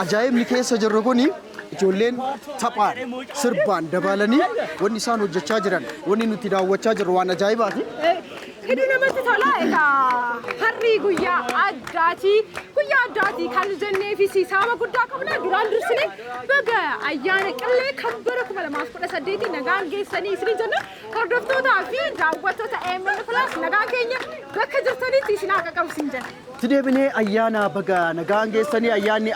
Ajaa'ib ni keessa jirru kuni ijoolleen taphaan sirbaan dabalanii wanni isaan hojjechaa jiran wanni nuti daawwachaa jirru waan ajaa'ibaati. Hiduu namatti tola egaa harri guyyaa addaati kan jennee fi siisaama guddaa qabna duraan dursine baga ayyaana qillee kan bara 2018 nagaan geessanii isin jenna hordoftootaa fi daawwattoota AMN Plus nagaan keenya bakka jirtanitti isin haa qaqqabsiin jenna. Deebinee ayyaana baga nagaan geessanii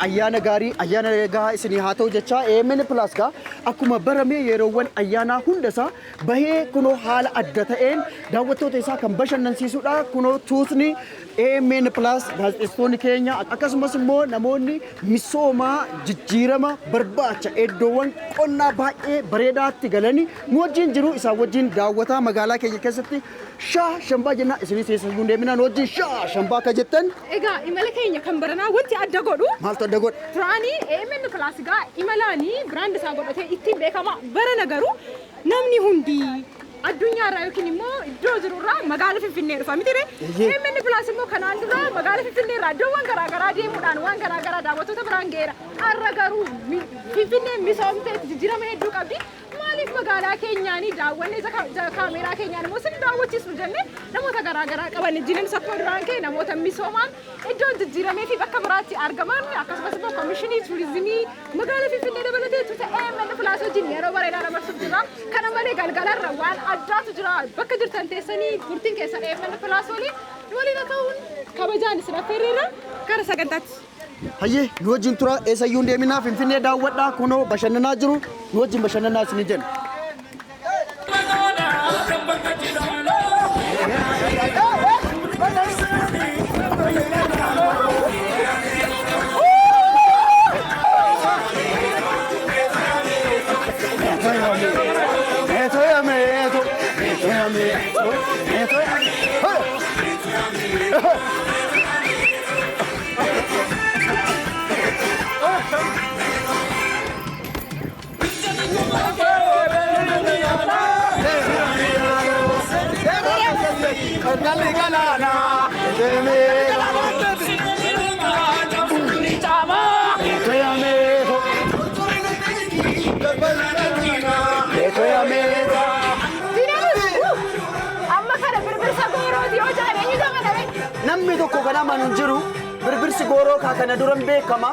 ayyaana gaarii ayyaana nagaa isinii haa ta'u jecha AMN Plus gaa akkuma baramee yeroowwan ayyaanaa hundasaa bahee kunoo haala adda ta'een daawwattoota isaa kan bashannansiisuudha kunoo tuutni AMN Plus gaazexeessitoonni keenya akkasumas immoo namoonni misoomaa jijjiirama barbaacha iddoowwan qonnaa baay'ee bareedaatti galanii nu wajjin jiru isaan wajjin daawwataa magaalaa keenya keessatti shaa shambaa jenna isinis eessatti deeminaan wajjin shaa shambaa akka jettan egaa imala keenya kan baranaa wanti adda godhu maaltu adda godha duraanii AMN Plus gaa imalaanii biraand isaa godhatee ittiin beekama barana garuu namni hundi addunyaa irraa yookiin immoo iddoo jirurraa magaalaa Finfinnee dhufa mitire AMN Plus immoo kanaan dura magaalaa Finfinnee irraa iddoowwan garaagaraa deemuudhaan waan garaagaraa daawwattoota biraan geera har'a garuu Finfinnee misoomtee jijjiirama hedduu qabdi maaliif magaalaa keenyaanii daawwannee kaameeraa keenyaan immoo sin daawwachiisnu jennee namoota garaagaraa qaban ijjiin sakkoo duraan kee namoota misoomaan iddoo jijjiiramee fi bakka biraatti argaman akkasumas immoo komishinii tuurizimii magaalaa Finfinnee dabalatee tuuta AMN Plus wajjin yeroo bareedaa dabarsuuf jira kana malee galgalarra waan addaatu jira bakka jirtan teessanii murtiin keessan AMN Plus waliin ta'uun kabajaan isin affeerreerra gara sagantaatti. Hayyee nu wajjin tura eessayyuu deeminaa Finfinnee daawwadhaa kunoo bashannanaa jiru nu wajjin bashannanaa isin jenna. Namni tokko kana manjiru birbirsi gooroo kana duran beekama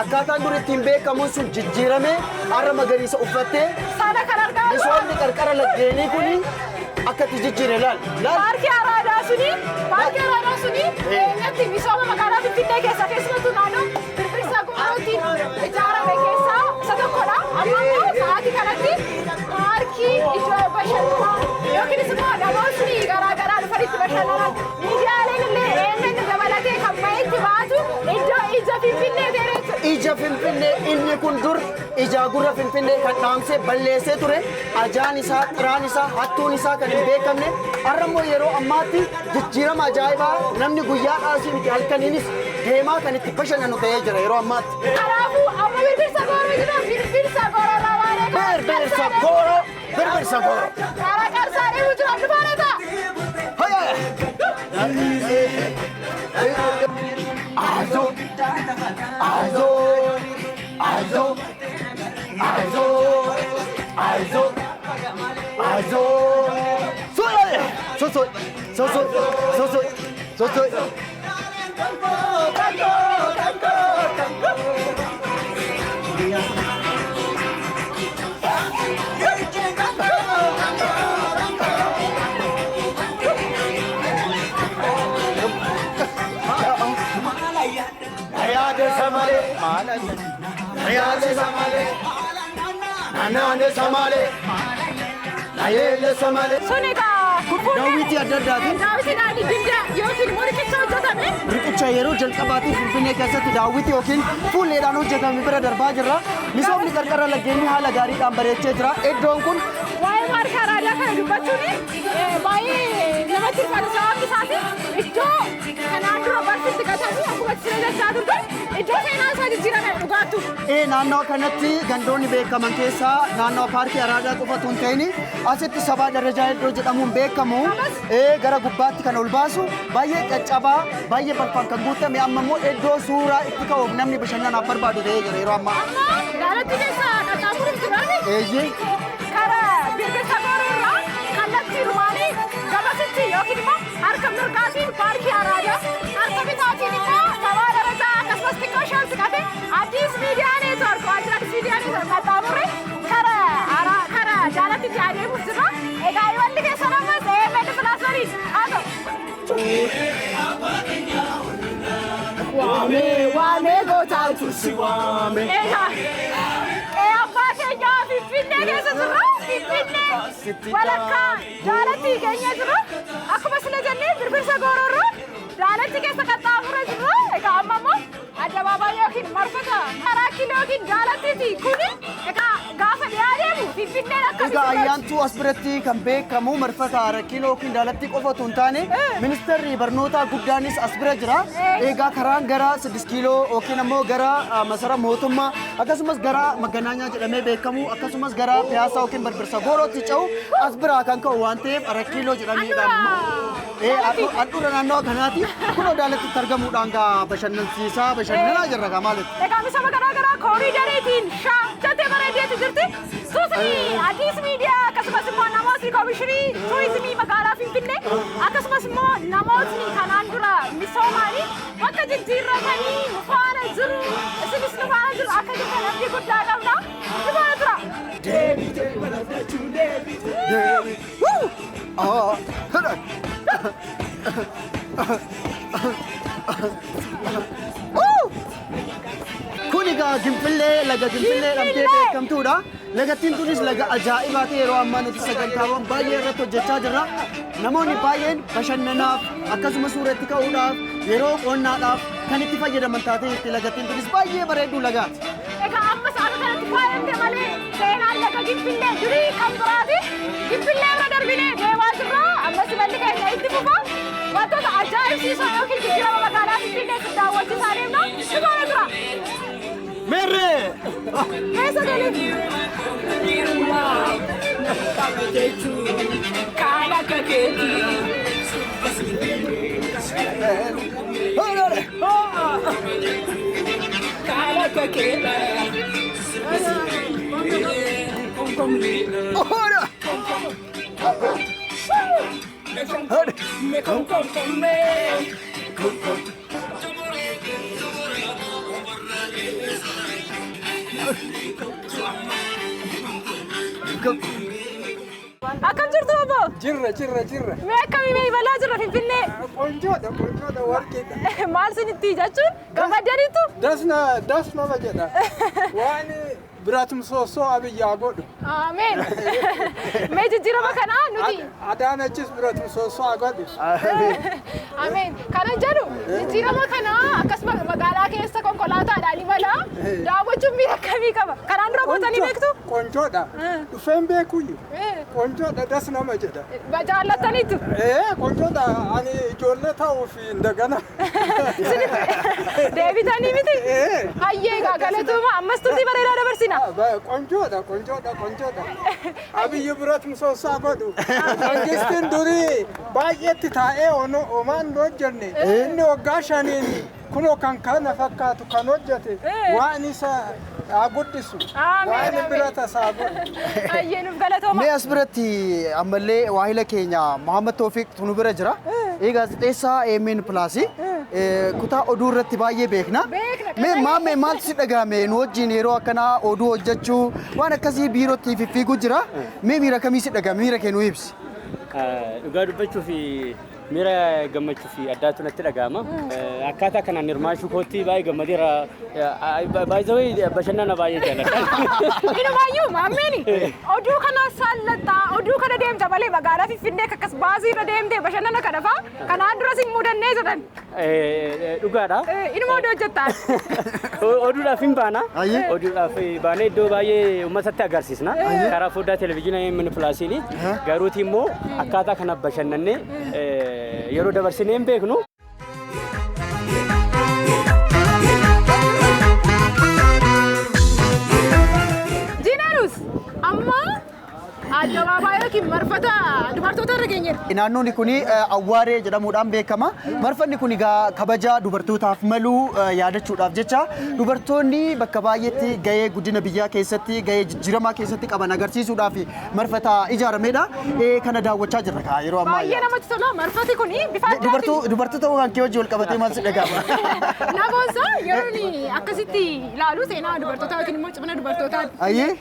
akkaataan durittiin beekamuun sun jijjiirame har'a magariisa uffattee saada kan argaa misoomni qarqara laggeenii kuni akkatti jijjiire laal paarkii araadaa suni eenyatti misooma magaalaa Finfinnee keessa keessumattuu naannoo birbirsa goorootiin ijaarame ija Finfinnee inni kun dur ija gurra Finfinnee kan dhaamsee balleessee ture ajaan isaa xiraan isaa hattuun isaa kan hin beekamne har'ammoo yeroo ammaatti jijjiirama ajaa'ibaa namni guyyaa dhaasii miti halkaniinis deemaa kan itti bashannanu ta'ee jira yeroo ammaatti. Kanaafuu amma birbirsa gooroo jira birbirsa gooroo lamaanee birbirsa gooroo birbirsa gooroo. Karaa qarsaanii bujura dhufaaneta. Azo, azo, azo, azo, azo, azo. Soy, soy. Ayade samale, ayade samale, anane samale, ayele samale. Sonika. Daawwitii adda addaatiin Daawwitiin dinda yookiin riqicha hojjetame. riqicha yeroo jalqabaatii Finfinnee keessatti daawwitii yookiin fuulleedhaan hojjetame bira darbaa jirra. Misoomni qarqara laggeenii haala gaariidhaan bareechee jira. Iddoon kun Waa'ee maarkaa raadiyaa kana dubbachuun baay'ee namatti ulfaatu sababni isaati iddoo kanaan dura barsiisti gatamu akkuma siree jechaa turte iddoo seenaan isaa jijjiirame dhugaattu. naannoo kanatti gandoonni beekaman keessaa naannoo paarkii Araadaa qofatu hin ta'in asitti sabaa darajaa iddoo jedhamuun beekamu gara gubbaatti kan ol baasu baay'ee caccabaa baay'ee balfaan kan guutame amma immoo iddoo suuraa itti ka'uuf namni bashannanaaf barbaadu ta'ee jira yeroo ammaa. Amma gaalatti keessaa qaxxaamuruuf turani. Eeyyee. Karaa birbirsa gooroo irraa kallattii dhumaanii gabasitti yookiin immoo harka mirgaatiin paarkii Araadaa harka bitaatiin immoo sabaa darajaa akkasumas xiqqoo shan siqate Addis Miidiyaa Neetwoork waajjira Addis Miidiyaa Neetwoork qaxxaamurre karaa jaalatti adeemuuf jirra. Egaa imalli keessan ammas EMN Plus waliin haa ta'u. Waamee gootaatu si waame. Egaa abbaa keenyaa Finfinnee keessa jirra. Finfinnee walakkaa jaalatti keenya jirra. Akkuma sila jennee birbirsa gooroo irra jaalatti keessa qaxxaamurre jirra. Egaa amma immoo addabaabaayii yookiin marfata karaa kiiloo yookiin jaalattiiti kuni egaa gaafa dhiyaa deemu Finfinneen akkasii. Egaa ayyaantuu as biratti kan beekamu marfata kiiloo yookiin jaalatti qofatu hin taane ministeerri barnootaa guddaanis as bira jira. Egaa karaan gara 6 kiiloo yookiin ammoo gara masara mootummaa akkasumas gara Maganaanyaa jedhamee beekamu akkasumas gara Piyaasaa yookiin birbirsa goorootti ce'u as biraa kan ka'u waan ta'eef 4 kiiloo jedhamee beekama. Handhuura naannoo kanaati kunoo jaalatti argamuudhaan gaa bashannansiisaa bashannanaa jirra gaa maalitti. Egaa misooma garaa kooriidariitiin shaajjatee bareedeetu jirti. Suusni Addis Miidiyaa akkasumas immoo namootni koomishinii turizimii magaalaa Finfinnee akkasumas immoo namootni kanaan dura misoomaanii bakka jijjiirratanii nu faana jiru isinis nu faana jiru akka jirtan abdii guddaa qabna. Nu faana tura. Deebitee balafachuu Kun egaa Ginfillee laga Ginfillee dhamtee beekamtuudha. Lagattiin tunis laga ajaa'ibaa ta'e yeroo ammaa nuti sagantaawwan baay'ee irratti hojjechaa jirra. Namoonni baay'een bashannanaaf akkasumas suura itti ka'uudhaaf yeroo qonnaadhaaf kan itti fayyadaman taatee itti lagattiin tunis baay'ee bareedduu lagaati. Egaa ammas akka kanatti faayamte malee seenaan laga Ginfillee durii kan biraati. Ginfillee irra darbinee deemaa jirra. Ammas imalli keenya itti fufa. Wantoota ajaa'ibsiisoo yookiin jijjiirama magaalaa Finfinnee si daawwachiisaa deemna. Nu faana tura. Merre! Keessa galii. Kan akka keetii. Kan akka Akkam jirtu obbo? Jirra. Mee akkamii mee balaa jirra Finfinnee? Qonjoodha warqeedha. Maal isinitti jechuun gammadaniitu? Dasna jedha. Waan biratum soosoo abiyyaa godhu. Ameen. Mee jijjiirama kanaa nuti. Adaanachis biratum soosoo godhu. Ameen. Kana jedhu jijjiirama kanaa akkasuma magaalaa keessa konkolaataadhaan imala daawwachuun miira akkamii qaba? Karaan dura bootanii beektu? Qoncoodha. Dhufeen beekuyyuu. Qoncoodha das nama jedha. Jaallattaniitu? Qoncoodha ani ijoollee ta'uuf indagana. Deebitanii miti? Hayyee galatuma ammas turtii bareedaa dabarsina. Qoncoodha. Abiyyi biratti misoosaa godhu. Mangistiin durii baay'eetti taa'ee omaan hojjenne. Inni waggaa shaniin kunoo kan kana fakkaatu kan hojjete waan isa guddisu waan birata isaa godhu. Hayyee nuuf galatooma. Mee as biratti ammallee waahila keenya Muhammad Tawfiq tunu bira jira. Gaazexeessaa AMN Plus kutaa oduu irratti baay'ee beekna. Mee maamee maaltu si dhagahame nu wajjin yeroo akkanaa oduu hojjechuu waan akkasii biirootti fiiguu jira. Mee miira kamii si dhagahame miira kee nu ibsi. Dhugaa dubbachuu fi miira gammachuu fi addaatu natti dhagahama. Akkaataa kanaan hirmaachuu kootti baay'ee gammadeera. Baay'ee bashannana baay'ee jaalladha. Inumaayyuu maammeeni oduu kana saallattaa oduu kana deemta malee magaalaa Finfinnee akkas baasii irra deemtee bashannana kana faa kanaan duras hin mudannee jedhan. Dhugaadha. Inuma oduu hojjettaa. Oduudhaaf hin baana. Oduudhaaf baanee iddoo baay'ee uummatatti agarsiisna. Karaa foddaa televezyiinii AMN Plusiini. Garuuti immoo akkaataa kana bashannannee yeroo dabarsinee hin beeknu. Jinarus amma Addabaabaa yookiin marfata dubartoota irra geenyeera. Naannoon kun Awwaaree jedhamuudhaan beekama. Marfanni kun egaa kabaja dubartootaaf malu yaadachuudhaaf jecha dubartoonni bakka baay'eetti gahee guddina biyyaa keessatti gahee jijjiiramaa keessatti qaban agarsiisuudhaaf marfata ijaaramedha. Kana daawwachaa jirra yeroo ammaa. Baay'ee namatti tola. Marfati kun bifa addaatiin dubartoota waan kee wajjin wal qabatee maal si dhagahama? Namoota yeroo akkasitti ilaalu seenaa dubartootaa yookiin immoo cimina dubartootaati. Ayyee.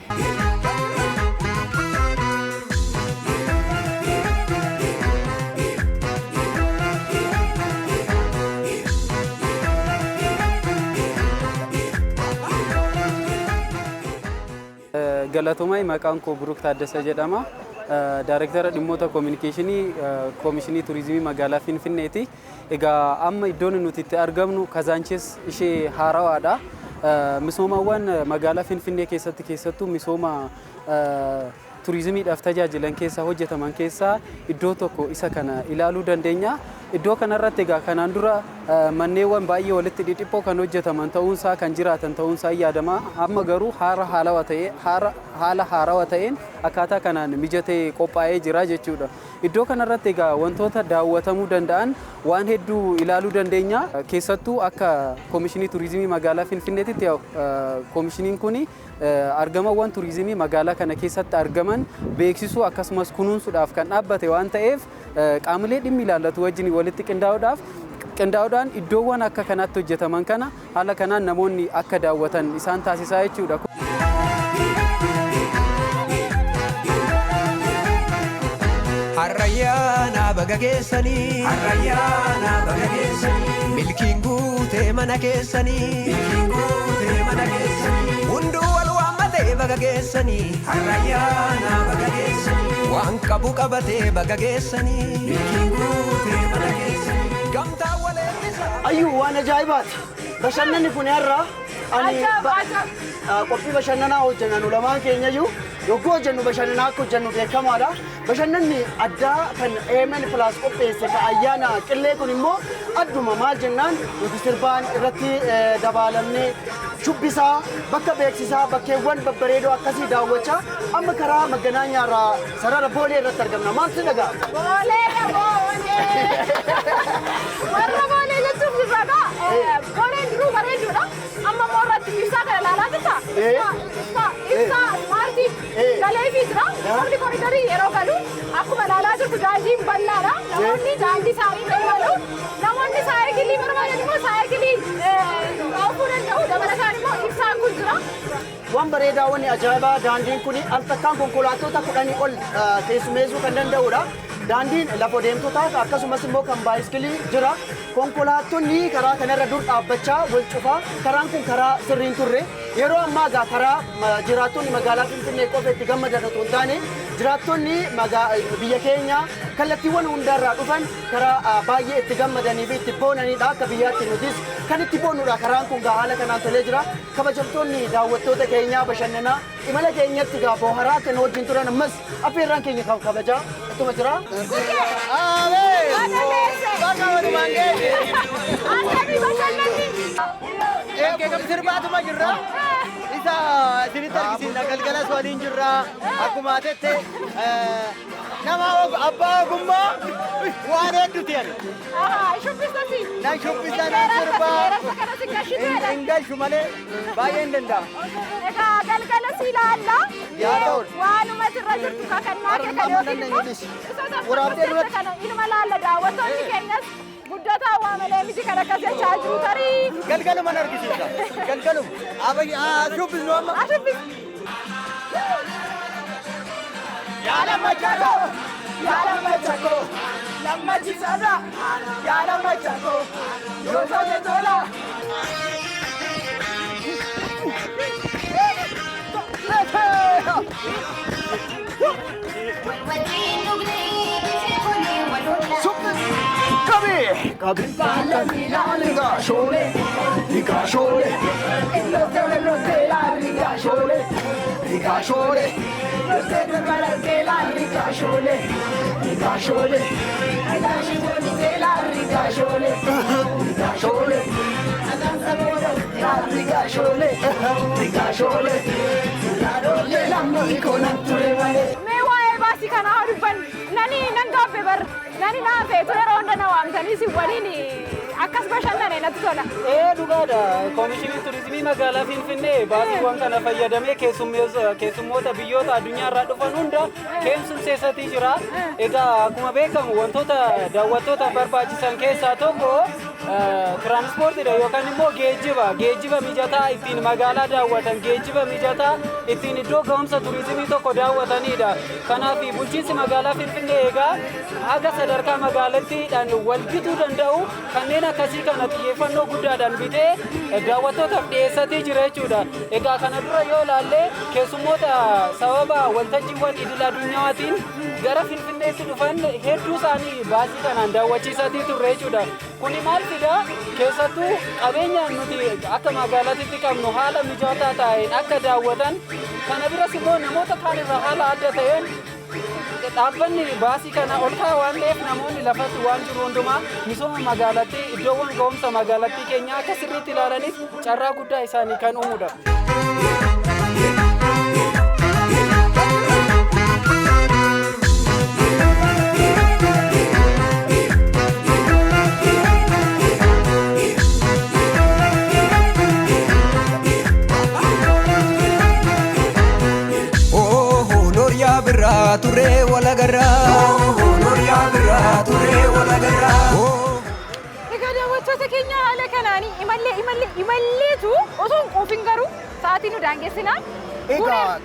Galatoomai maqaan koo Buruuk Taaddasee jedhama. Daayirektara dhimmoota koominikeeshinii Koomishinii Turizimii magaalaa Finfinneeti. Egaa amma iddoon nuti itti argamnu Kazaanchis ishee haarawaadha. Misoomawwan magaalaa Finfinnee keessatti keessattuu misooma turizimiidhaaf tajaajilan keessaa hojjetaman keessaa iddoo tokko isa kana ilaaluu dandeenya. Iddoo kanarratti egaa kanaan dura manneewwan baay'ee walitti dhidhiphoo kan hojjetaman ta'uunsaa kan jiraatan ta'uunsaa yaadama. Amma garuu haala haarawaa ta'een akkaataa kanaan mijatee qophaa'ee jira jechuudha. Iddoo kanarratti egaa wantoota daawwatamuu danda'an waan hedduu ilaaluu dandeenya. Keessattuu akka Koomishinii Turizimii magaalaa Finfinneetitti koomishiniin kun argamawwan turizimii magaalaa kana keessatti argaman beeksisuu akkasumas kunuunsuudhaaf kan dhaabbate waan ta'eef qaamolee dhimmi ilaallatu wajjin walitti qindaa'uudhaan iddoowwan akka kanaatti hojjetaman kana haala kanaan namoonni akka daawwatan isaan taasisaa jechuudha. Harayyaana baga geessanii milkiin guutee mana keessanii hunduu wal waammatee baga geessanii harayyaana baga geessanii waan qabu qabatee baga geessanii milkiin guutee mana keessanii gamtaa waleellisaa. Ayyuu waan ajaa'ibaati. Bashannanni kun har'a ani qophii bashannanaa hojjennu lamaan keenyayyuu yogguu hojjennu bashannanaa akka hojjennu beekamaadha. Bashannanni addaa kan AMN Plus qopheesse ka ayyaana qillee kun immoo adduma maal jennaan nuti sirbaan irratti dabalamnee shubbisaa bakka beeksisaa bakkeewwan babbareedoo akkasii daawwachaa amma karaa Maganaanyaarraa sarara Boolee irratti argamna. Maaltu dhagaa? Warra Boolee jechuun jirraadha. Booleen duruu bareeduudha. Amma moorratti ibsaa kana ilaalaa jirta. Ibsaa smaartii galee fi jira. Namni koriidarii yeroo galu akkuma ilaalaa jirtu daandiin bal'aadha. Namoonni daandii isaanii deemalu. Namoonni saayikilii barbaadan immoo saayikilii oofuu danda'u. Dabalataan immoo ibsaan kun jira. Waan bareedaa wanni ajaa'ibaa daandiin kun al takkaan konkolaattota 10 ol keessummeessuu kan danda'udha. Daandiin lafa deemtotaaf akkasumas immoo kan baayiskilii jira. Konkolaattonni karaa kanarra dur dhaabbachaa wal cufaa. Karaan kun karaa sirriin turre. Yeroo ammaa karaa jiraattonni magaalaa Finfinnee qofa itti gammadan otoo hin taane jiraattonni biyya keenya kallattiiwwan hundarraa dhufan karaa baay'ee itti gammadanii fi itti boonanidha akka biyyaatti nutis kan itti boonnudha karaan kun haala kanaan tolee jira kabajamtoonni daawwattoota keenyaa bashannanaa imala keenyatti booharaa kan wajjin turan ammas affeerraan keenya kabajaa ittuma jira. Eegam sirbaatuma jirra. Isa isinitti argisiisna galgalas waliin jirra. Akkuma ateette nama abbaa ogummaa waan hedduuti ani. Shubbisati. Nan shubbisa nan sirba. Hin galchu malee baay'ee hin danda'amu. Egaa galgala si ilaalla. Yaa ta'u. Waanuma sirra jirtu kakannaa kee kan yookiin immoo waraabdee duratti. kana ilma laalla daawwattoonni keenyas guddataa waa malee miti kan akkas jechaa jiru tarii. Galgaluma nan argisiisa. Galgaluma. Shubbisnu amma. Yaala machako, yaala machako, lamma chisada, yaala machako, yoso de tola. Kabi, liga shole, liga shole, liga shole, liga shole. Mee waa'ee baasii kanaa haa dubbannu. Nani nan gaaffe bar. Nani naan feetu yeroo hunda na waamtanii si waliin akkas bashannane natti tola. Dhugaadha. Koomishiniin turizimii magaalaa Finfinnee baasiiwwan kana fayyadamee keessummoota biyyoota addunyaarraa dhufan hunda keessummeessatii jira. Egaa akkuma beekamu wantoota daawwattoota barbaachisan keessaa tokko tiraanspoortiidha yookaan immoo geejjiba mijataa ittiin magaalaa daawwatan geejjiba mijataa ittiin iddoo ga'umsa turizimii tokko daawwatanidha. Kanaaf bulchiinsi magaalaa Finfinnee egaa haga sadarkaa magaalattiidhaan walgituu danda'u kanneen akkasii kana xiyyeeffannoo guddaadhaan bitee daawwattootaaf dhiyeessatii jira jechuudha. Egaa kana dura yoo ilaalle keessummoota sababa waltajjiiwwan idil addunyaatiin gara Finfinneetti dhufan hedduu isaanii baasii kanaan daawwachiisatii turre jechuudha. Kuni maal fidaa keessattuu qabeenyaan nuti akka magaalaatti qabnu haala mijataa ta'een akka daawwatan kana biras immoo namoota kaan irraa haala adda ta'een dhaabbanni baasii kana ol kaa'aa waan ta'eef namoonni lafatti waan jiru hundumaa misooma magaalattii iddoowwan ga'umsa magaalattii keenyaa akka sirriitti ilaalaniif carraa guddaa isaanii kan uumudha. Turee walagarraa. Nooriyaa birraa turee walagarraa. Egaa daawwattoota keenya haala kanaanii imalleetu osoo hin quufin garuu sa'aatii nu daangessinaa. Egaa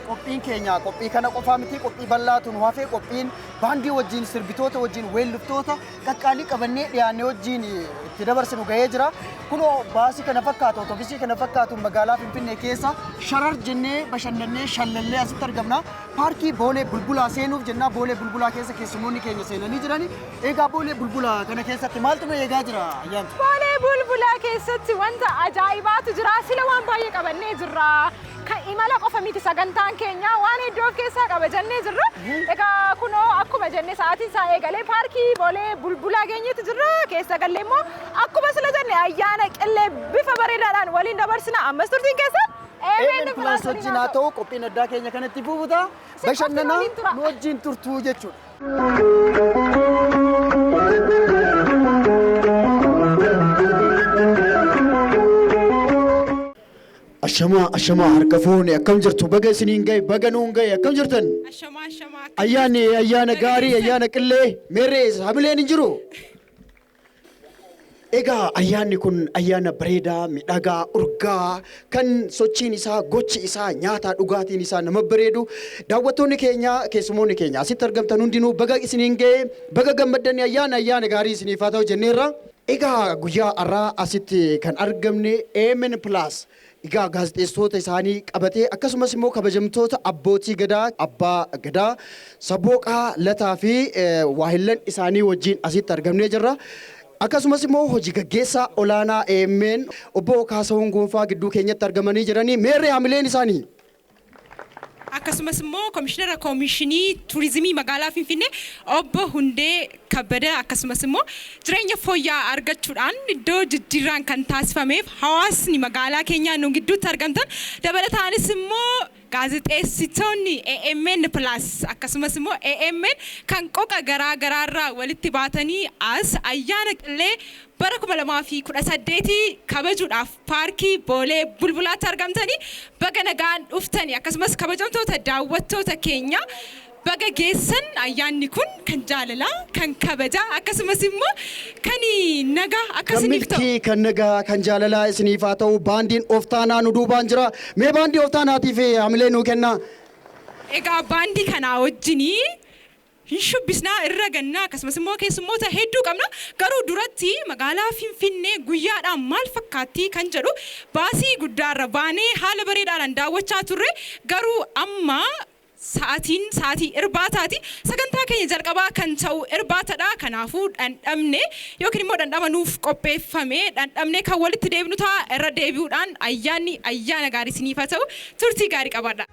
qophiin keenya qophii kana qofaa miti qophii bal'aatu nu hafee qophiin baandii wajjin sirbitoota wajjin weelliftoota qaqqaalii qabannee dhiyaannee wajjin itti dabarsinu gahee jira. Kunoo baasii kana fakkaatu otoobisii kana fakkaatu magaalaa Finfinnee keessa sharar jennee bashannannee shallallee asitti argamna. Paarkii Boolee Bulbulaa seenuuf jennaa Boolee Bulbulaa keessa keessummoonni keenya seenanii jirani. Egaa Boolee Bulbulaa kana keessatti maaltu nu eegaa jira ayyaantu? Boolee Bulbulaa keessatti wanta ajaa'ibaatu jira. Sila waan baay'ee qabannee jirra. Kan imala qofa miti sagantaan keenya waan hedduu of keessaa qaba jennee jirra. Egaa kunoo akkuma jenne sa'aatiin isaa eegalee paarkii Boolee Bulbulaa geenyetti jirra. Keessa gallee immoo akkuma sila jenne ayyaana qillee bifa bareedaadhaan waliin dabarsina. Ammas turtiin keessa Eemen Plus wajjin haa ta'u qophiin addaa keenya kanatti fufuta. Bashannanaa nu wajjin turtuu jechuudha. Ashamaa harka fuune akkam jirtu baga isiniin gahe baga nuun gahe akkam jirtan? Ayyaana gaarii ayyaana qillee meerree hamileen hin jiru. Egaa ayyaanni kun ayyaana bareedaa miidhagaa urgaa kan sochiin isaa gochi isaa nyaata dhugaatiin isaa nama bareedu daawwattoonni keenya keessummoonni keenya asitti argamtan hundinuu baga isiniin gahe baga gammaddanii ayyaana gaarii isiniif haa ta'u jenneerra. Egaa guyyaa har'aa asitti kan argamne Eemen Plus egaa gaazexeessitoota isaanii qabatee akkasumas immoo kabajamtoota abbootii gadaa abbaa gadaa Sabbooqaa Lataa fi waahillan isaanii wajjin asitti argamnee jirra. Akkasumas immoo hojii gaggeessaa olaanaa AMN obbo Kaasahuun Gonfaa gidduu keenyatti argamanii jiranii meerree hamileen isaanii. Akkasumas immoo koomishinii turizimii magaalaa Finfinnee obbo Hundee Kabbada akkasumas immoo jireenya fooyya'aa argachuudhaan iddoo jijjiirraan kan taasifameef hawaasni magaalaa keenyaa nu gidduutti argamtan dabalataanis immoo gaazexeessitoonni AMN Plus akkasumas immoo AMN kan qoqa garaa garaarraa walitti baatanii as ayyaana qillee bara 2018 kabajuudhaaf paarkii Boolee Bulbulaatti argamtanii baga nagaan dhuftanii akkasumas kabajamtoota daawwattoota keenya baga geessan ayyaanni kun kan jaalalaa kan kabajaa akkasumas immoo kan nagaa akkasiniif ta'u kan nagaa kan jaalalaa isiniif haa ta'u baandiin of taanaa nu duubaan jira mee baandii of taanaatiif hamilee nuu kenna. Egaa baandii kanaa wajjinii hin shubbisnaa irra gannaa akkasumas immoo keessummoota hedduu qabna garuu duratti magaalaa Finfinnee guyyaadhaan maal fakkaatti kan jedhu baasii guddaarra baanee haala bareedaadhaan daawwachaa turre garuu amma sa'aatii irbaataati sagantaa keenya jalqabaa kan ta'u irbaatadha kanaafuu dhandhamne yookiin immoo dhandhama nuuf qopheeffame dhandhamne kan walitti deebinu ta'a irra deebi'uudhaan ayyaana gaarii isiniif haa ta'u turtii gaarii qabaadha.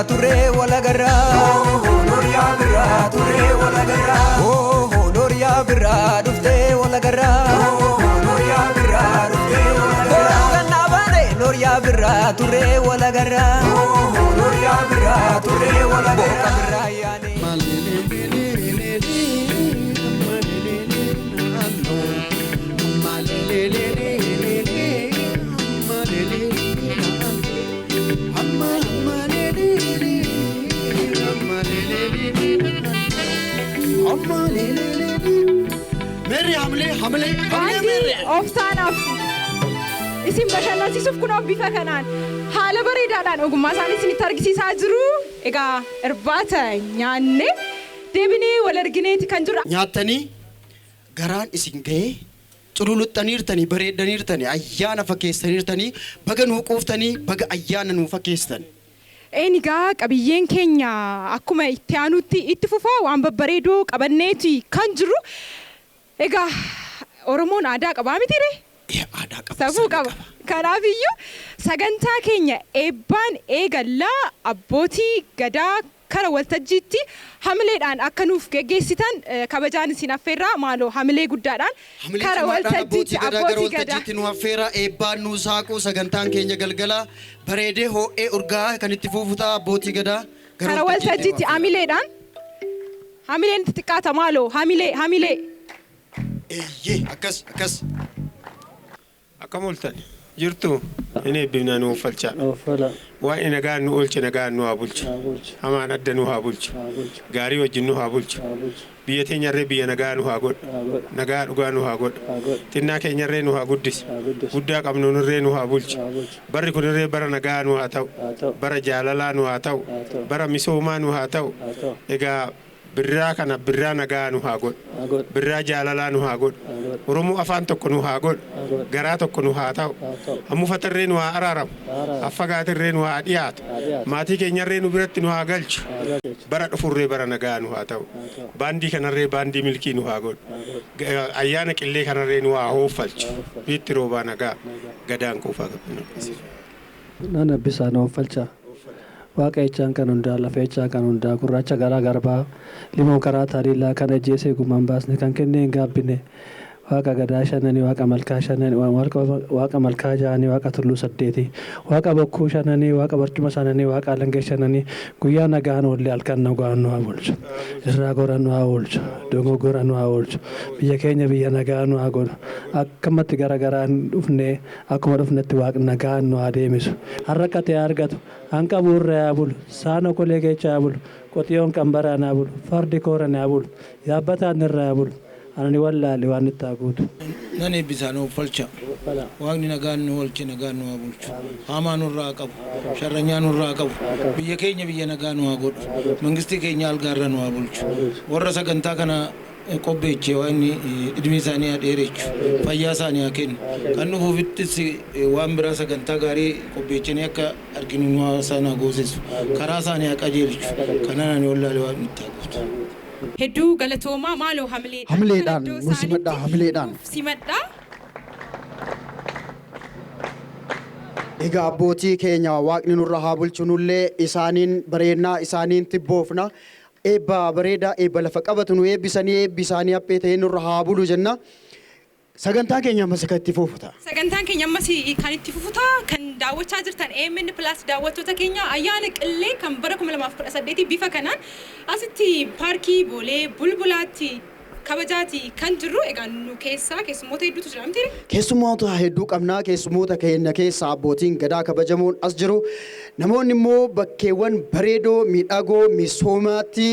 Ture wala garra Noria birra ture wala garra Noria birra dufte wala garra Noria birra dufte wala garra ganna bane Noria birra ture wala garra Noria birra ture wala garra yani Baandii of taanaaf isin bashannansiisuuf kun bifa kanaan haala bareedaadhaan ogummaa isaanii isinitti argisiisaa jiru. Egaa irbaata nyaanne deebinee wal argineeti kan jiru. Nyaatanii garaan isin ga'ee cululuxxaniirtanii bareedaniirtanii ayyaana fakkeessaniirtanii baga nuu quuftanii baga ayyaana nuu fakkeessan. Egaa qabiyyeen keenya akkuma itti aanutti itti fufaa waan babbareedoo qabanneeti kan jiru. Egaa Oromoon aadaa qabaa mitiire? Aadaa qaba. Safuu qaba. Kanaafiyyuu sagantaa keenya eebbaan eegallaa abbootii gadaa kara waltajjiitti hamileedhaan akka nuuf geggeessitan kabajaan isin affeerraa maaloo hamilee guddaadhaan kara waltajjiitti abbootii gadaa nu affeerraa eebbaan nu saaquu sagantaan keenya galgala bareedee ho'ee urgaa kan itti fuufutaa abbootii gadaa kara waltajjiitti hamileen xixiqqaata maaloo hamilee. Akkas. Akkam ooltan jirtu inni eebbifnaa nu uffalchaa. Waan nagaan nu oolche nagaan nu haa bulchu. Hamaan adda nu haa bulchu. Gaarii wajjin nu haa bulchu. Biyya teenyarree biyya nagaa nu haa godhu. Nagaa dhugaa nu haa godhu. Xinnaa keenyarree nu haa guddisu. Guddaa qabnuunirree nu haa bulchu. Barri kunirree bara nagaa nu haa ta'u. Bara jaalalaa nu haa ta'u. Bara misoomaa nu haa ta'u. Egaa birraa kana birraa nagaa nu haa godhu. Birraa jaalalaa nu haa godhu. Oromoo afaan tokko nu haa godhu. Garaa tokko nu haa ta'u. Hammufatarree nu haa araaramu. Affagaatirree nu haa dhiyaatu. Maatii keenyarree nu biratti nu haa galchu. Bara dhufurree bara nagaa nu haa ta'u. Baandii kanarree baandii milkii nu haa godhu. Ayyaana qillee kanarree nu haa hoofalchu. Biitti roobaa nagaa gadaan quufaa qabna. Nana bisaan hoofalchaa. Waaqa echaan kan hundaa lafa echaa kan hundaa gurraacha garaa garbaa limoo karaa taariilaa kan ajjeesee gumaan baasne kan kennee hin gaabbine waaqa gadaa shananii waaqa malkaa shananii waaqa malkaa ja'anii waaqa tulluu saddeeti waaqa bokkuu shananii waaqa barcuma shananii waaqa alangee shananii guyyaa nagaan oolle halkan nagaan nu haa bulchu irraa gora nu haa oolchu dogoggora nu haa oolchu biyya keenya biyya nagaa nu haa godhu akkamatti garagaraan dhufnee akkuma dhufnetti waaqni nagaan nu haa deemisu harrakkatee argatu hanqa buurra yaa bulu saana kolee keessa yaa bulu qotiyoon qambaraa naa bulu fardi koora naa bulu yaabbataan irra yaa bulu anani wallaale waan itti guutu. Nan eebbisaan oofalcha. Waaqni nagaan nu oolche nagaan nu haa bulchu. Hamaa nurraa qabu. Sharranyaa nurraa qabu. Biyya keenya biyya nagaa nu haa godhu. Mangistii keenya algaarra nu haa bulchu. Warra sagantaa kana qopheechee waaqni idimii isaanii haa dheerechu. Fayyaa isaanii haa kennu. Kan dhufuufittis waan biraa sagantaa gaarii qopheechanii akka arginu nu haa isaan haa goosisu. Karaa isaanii haa qajeelchu. Kanaan ani wallaale waaqni itti haa guutu. Hedduu galatoomaa maaloo hamilee. Hamileedhaan nu simadhaa hamileedhaan. Simadhaa. Egaa abbootii keenya waaqni nurra haa bulchu nullee isaaniin bareennaa isaaniin tibboofna. Eebba bareedaa eebba lafa qabatu nu eebbisanii eebbi isaanii haphee ta'ee nurra haa bulu jenna. Sagantaa keenya ammas kan itti fufuta. Sagantaan keenya ammas kan itti fufuta kan daawwachaa jirtan AMN Plus daawwattoota keenya ayyaana qillee kan bara 2018 bifa kanaan asitti paarkii Boolee Bulbulaatti kabajaati kan jirru egaa nu keessummoota hedduutu jira miti. Keessummoota hedduu qabnaa keessummoota keenya keessa abbootiin gadaa kabajamoon as jiru. Namoonni immoo bakkeewwan bareedoo miidhagoo misoomaatti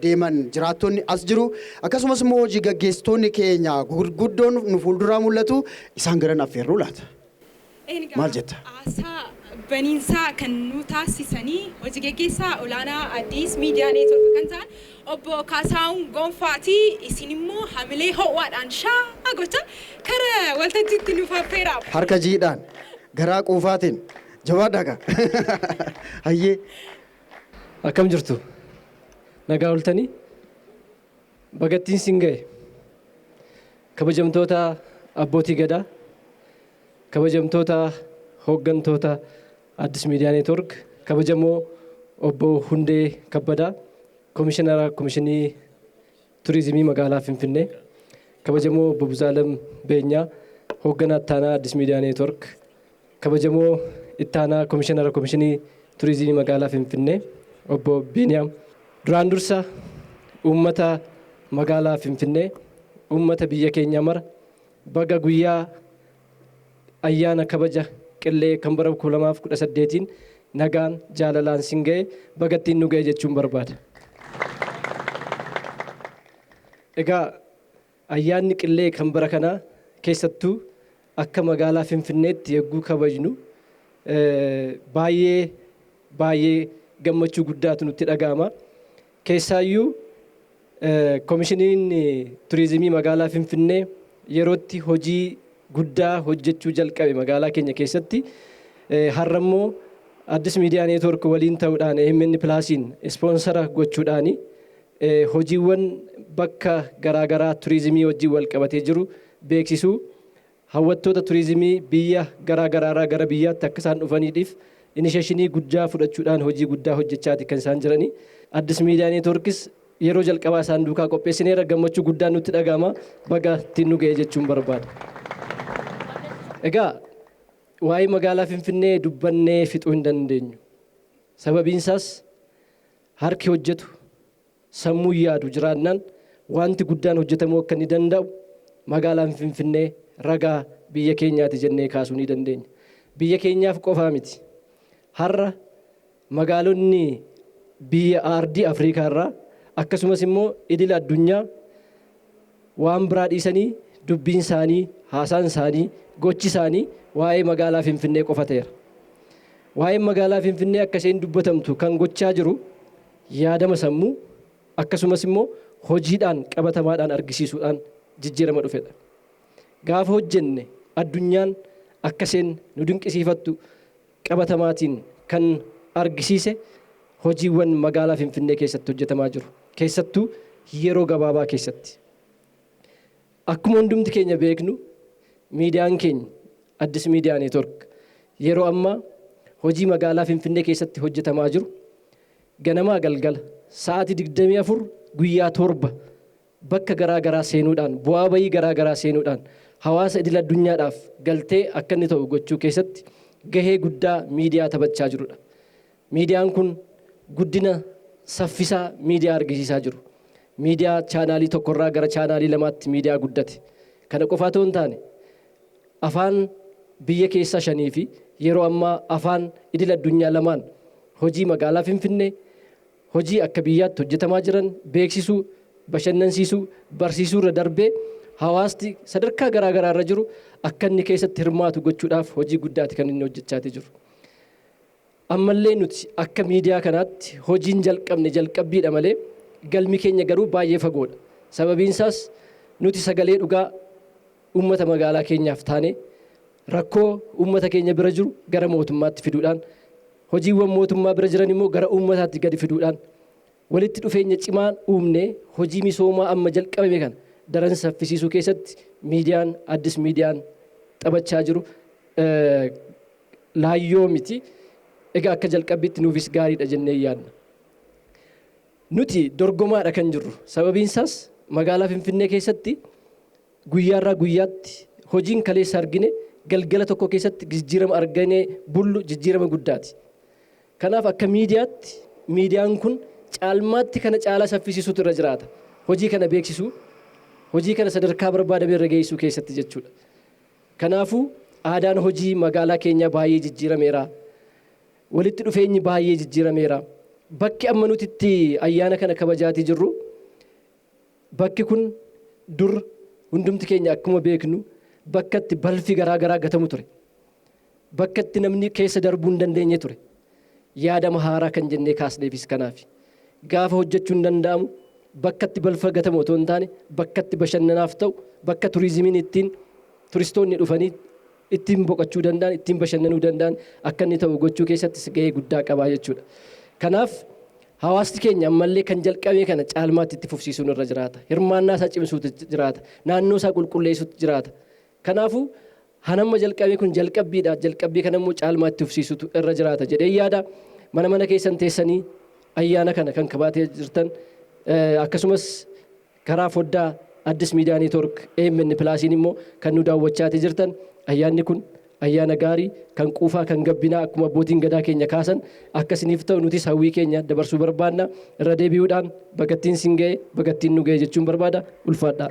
deeman jiraattonni as jiru. Akkasumas immoo hojii gaggeessitoonni keenya gurguddoon nu fuulduraa mul'atu isaan garan affeerruu laata. Maal jetta? Baniinsaa kan nu taasisanii hojii gaggeessaa olaanaa Addis Miidiyaa Neetwoork kan ta'an obbo Kaasaawun Gonfaatii isin immoo hamilee ho'aadhaan shaa gocha kara waltajjiitti nuuf affeera. Harka jiidhaan garaa quufaatiin jabaadhaa hayyee. Akkam jirtu? Nagaa oltanii? Bagattiin sin ga'e. Kabajamtoota abbootii gadaa, kabajamtoota hooggantoota Addis Miidiyaa Neetwoork, kabajamoo obbo Hundee Kabbadaa, Komishinara Komishinii Turizimii Magaalaa Finfinnee, kabajamoo obbo Buzaalam Beenyaa, hoogganaa ittaanaa Addis Miidiyaa Neetwoork, kabajamoo ittaanaa Komishinara Komishinii Turizimii Magaalaa Finfinnee, obbo Biniyaam. Duraan dursa uummata magaalaa Finfinnee, uummata biyya keenya mara baga guyyaa ayyaana kabaja qillee kan bara 2018 nagaan jaalalaan sin ga'e bagattiin nu ga'e jechuun barbaada. Egaa ayyaanni qillee kan bara kanaa keessattuu akka magaalaa Finfinneetti yegguu kabajnu baay'ee gammachuu guddaatu nutti dhaga'ama. Keessaayyuu komishiniin turizimii magaalaa Finfinnee yerootti hojii guddaa hojjechuu jalqabe magaalaa keenya keessatti har'ammoo Addis Miidiyaa Neetwoork waliin ta'uudhaan AMN Plusiin ispoonsara gochuudhaan hojiiwwan bakka garaagaraa turizimii wajjin wal qabatee jiru beeksisuu hawwattoota turizimii biyya garaagaraarraa gara biyyaatti akka isaan dhufaniidhaaf inisheeshinii guddaa fudhachuudhaan hojii guddaa hojjechaati kan isaan jiranii. Addis Miidiyaa Neetwoorkis yeroo jalqabaa isaan duukaa qopheessineera gammachuu guddaan nutti dhaga'ama baga ittiin nu ga'e jechuun barbaada. Egaa waa'ee magaalaa Finfinnee dubbannee fixuu hin dandeenyu. Sababiin isaas harki hojjetu sammuu yaadu jiraannaan wanti guddaan hojjetamuu akka inni danda'u magaalaan Finfinnee ragaa biyya keenyaati jennee kaasuu ni dandeenya. Biyya keenyaaf qofaa miti. Har'a magaalonni biyya aardii Afrikaa irraa akkasumas immoo idil addunyaa waan biraa dhiisanii dubbiin isaanii haasaan isaanii gochi isaanii waa'ee magaalaa Finfinnee qofa ta'eera. Waa'ee magaalaa Finfinnee akka isheen dubbatamtu kan gochaa jiru yaadama sammuu akkasumas immoo hojiidhaan qabatamaadhaan argisiisuudhaan jijjiirama dhufedha. Gaafa hojjenne addunyaan akka isheen nu dinqisiifattu qabatamaatiin kan argisiise hojiiwwan magaalaa Finfinnee keessatti hojjetamaa jiru. Keessattuu yeroo gabaabaa keessatti. Akkuma hundumti keenya beeknu miidiyaan keenya Addis Miidiyaa Neetwoork yeroo ammaa hojii magaalaa Finfinnee keessatti hojjetamaa jiru ganamaa galgala sa'aatii 24 guyyaa 7 bakka garaagaraa seenuudhaan bu'aa bayii garaagaraa seenuudhaan hawaasa idil addunyaadhaaf galtee akka inni ta'u gochuu keessatti gahee guddaa miidiyaa taphachaa jirudha. Miidiyaan kun guddina saffisaa miidiyaa argisiisaa jiru. Miidiyaa chaanaalii tokkorraa gara chaanaalii lamaatti miidiyaa guddate. Kana qofaa ta'uu hin taane afaan biyya keessaa 5 fi yeroo ammaa afaan idil addunyaa lamaan hojii magaalaa Finfinnee hojii akka biyyaatti hojjetamaa jiran beeksisuu bashannansiisuu barsiisuu irra darbee hawaasti sadarkaa garaa garaa irra jiru akka inni keessatti hirmaatu gochuudhaaf hojii guddaati kan inni hojjechaa jiru. Ammallee nuti akka miidiyaa kanaatti hojiin jalqabbiidha malee galmi keenya garuu baay'ee fagoodha. Sababiin isaas nuti sagalee dhugaa uummata magaalaa keenyaaf taane rakkoo uummata keenya bira jiru gara mootummaatti fiduudhaan hojiiwwan mootummaa bira jiran immoo gara uummataatti gadi fiduudhaan walitti dhufeenya cimaan uumnee hojii misoomaa amma jalqabame kana daran saffisiisuu keessatti miidiyaan Addis miidiyaan taphachaa jiru laayyoo miti. Egaa akka jalqabbiitti nuufis gaariidha jennee yaadna. Nuti dorgomaadha kan jirru. Sababiin isaas magaalaa Finfinnee keessatti guyyaarraa guyyaatti hojiin kaleessa argine galgala tokko keessatti jijjiirama argine bullu jijjiirama guddaati. Kanaaf akka miidiyaatti miidiyaan kun caalmaatti kana caalaa saffisiisuutu irra jiraata. Hojii kana beeksisuu, hojii kana sadarkaa barbaadame irra geessuu keessatti jechuudha. Kanaafuu aadaan hojii magaalaa keenyaa baay'ee jijjiirameera. Walitti dhufeenyi baay'ee jijjiirameera. Bakki amma nuti itti ayyaana kana kabajaatii jirru bakki kun dur hundumti keenya akkuma beeknu bakka itti balfi garaa garaa gatamu ture. Bakka itti namni keessa darbuu hin dandeenye ture. Yaadama haaraa kan jennee kaasneefis kanaaf. Gaafa hojjechuu hin danda'amu bakka itti balfa gatamu otoo hin taane bakka itti bashannanaaf ta'u bakka turizimiin ittiin turistoonni dhufanii ittiin boqochuu danda'an ittiin bashannanuu danda'an akka inni ta'u gochuu keessattis gahee guddaa qabaa jechuudha. Kanaaf hawaasni keenya ammallee kan jalqabee kana caalmaatti itti fufsiisuun irra jiraata. Hirmaannaa isaa cimsuutu jiraata. Naannoo isaa qulqulleessuutu jiraata. Kanaafuu hanamma jalqabee kun jalqabbiidha. Jalqabbii kana immoo caalmaatti fufsiisuutu irra jiraata jedhee yaada. Mana keessan teessanii ayyaana kana kan kabaatee jirtan akkasumas karaa foddaa Addis Miidiyaa Neetwoork AMN Pilaasiin immoo kan nu daawwachaatii jirtan ayyaanni kun ayyaana gaarii kan quufaa kan gabbinaa akkuma abbootiin gadaa keenya kaasan akkasiniif ta'u nutis hawwii keenya dabarsuu barbaadna. Irra deebi'uudhaan bagattiin sin ga'e bagattiin nu ga'e jechuun barbaada. Ulfaadhaa.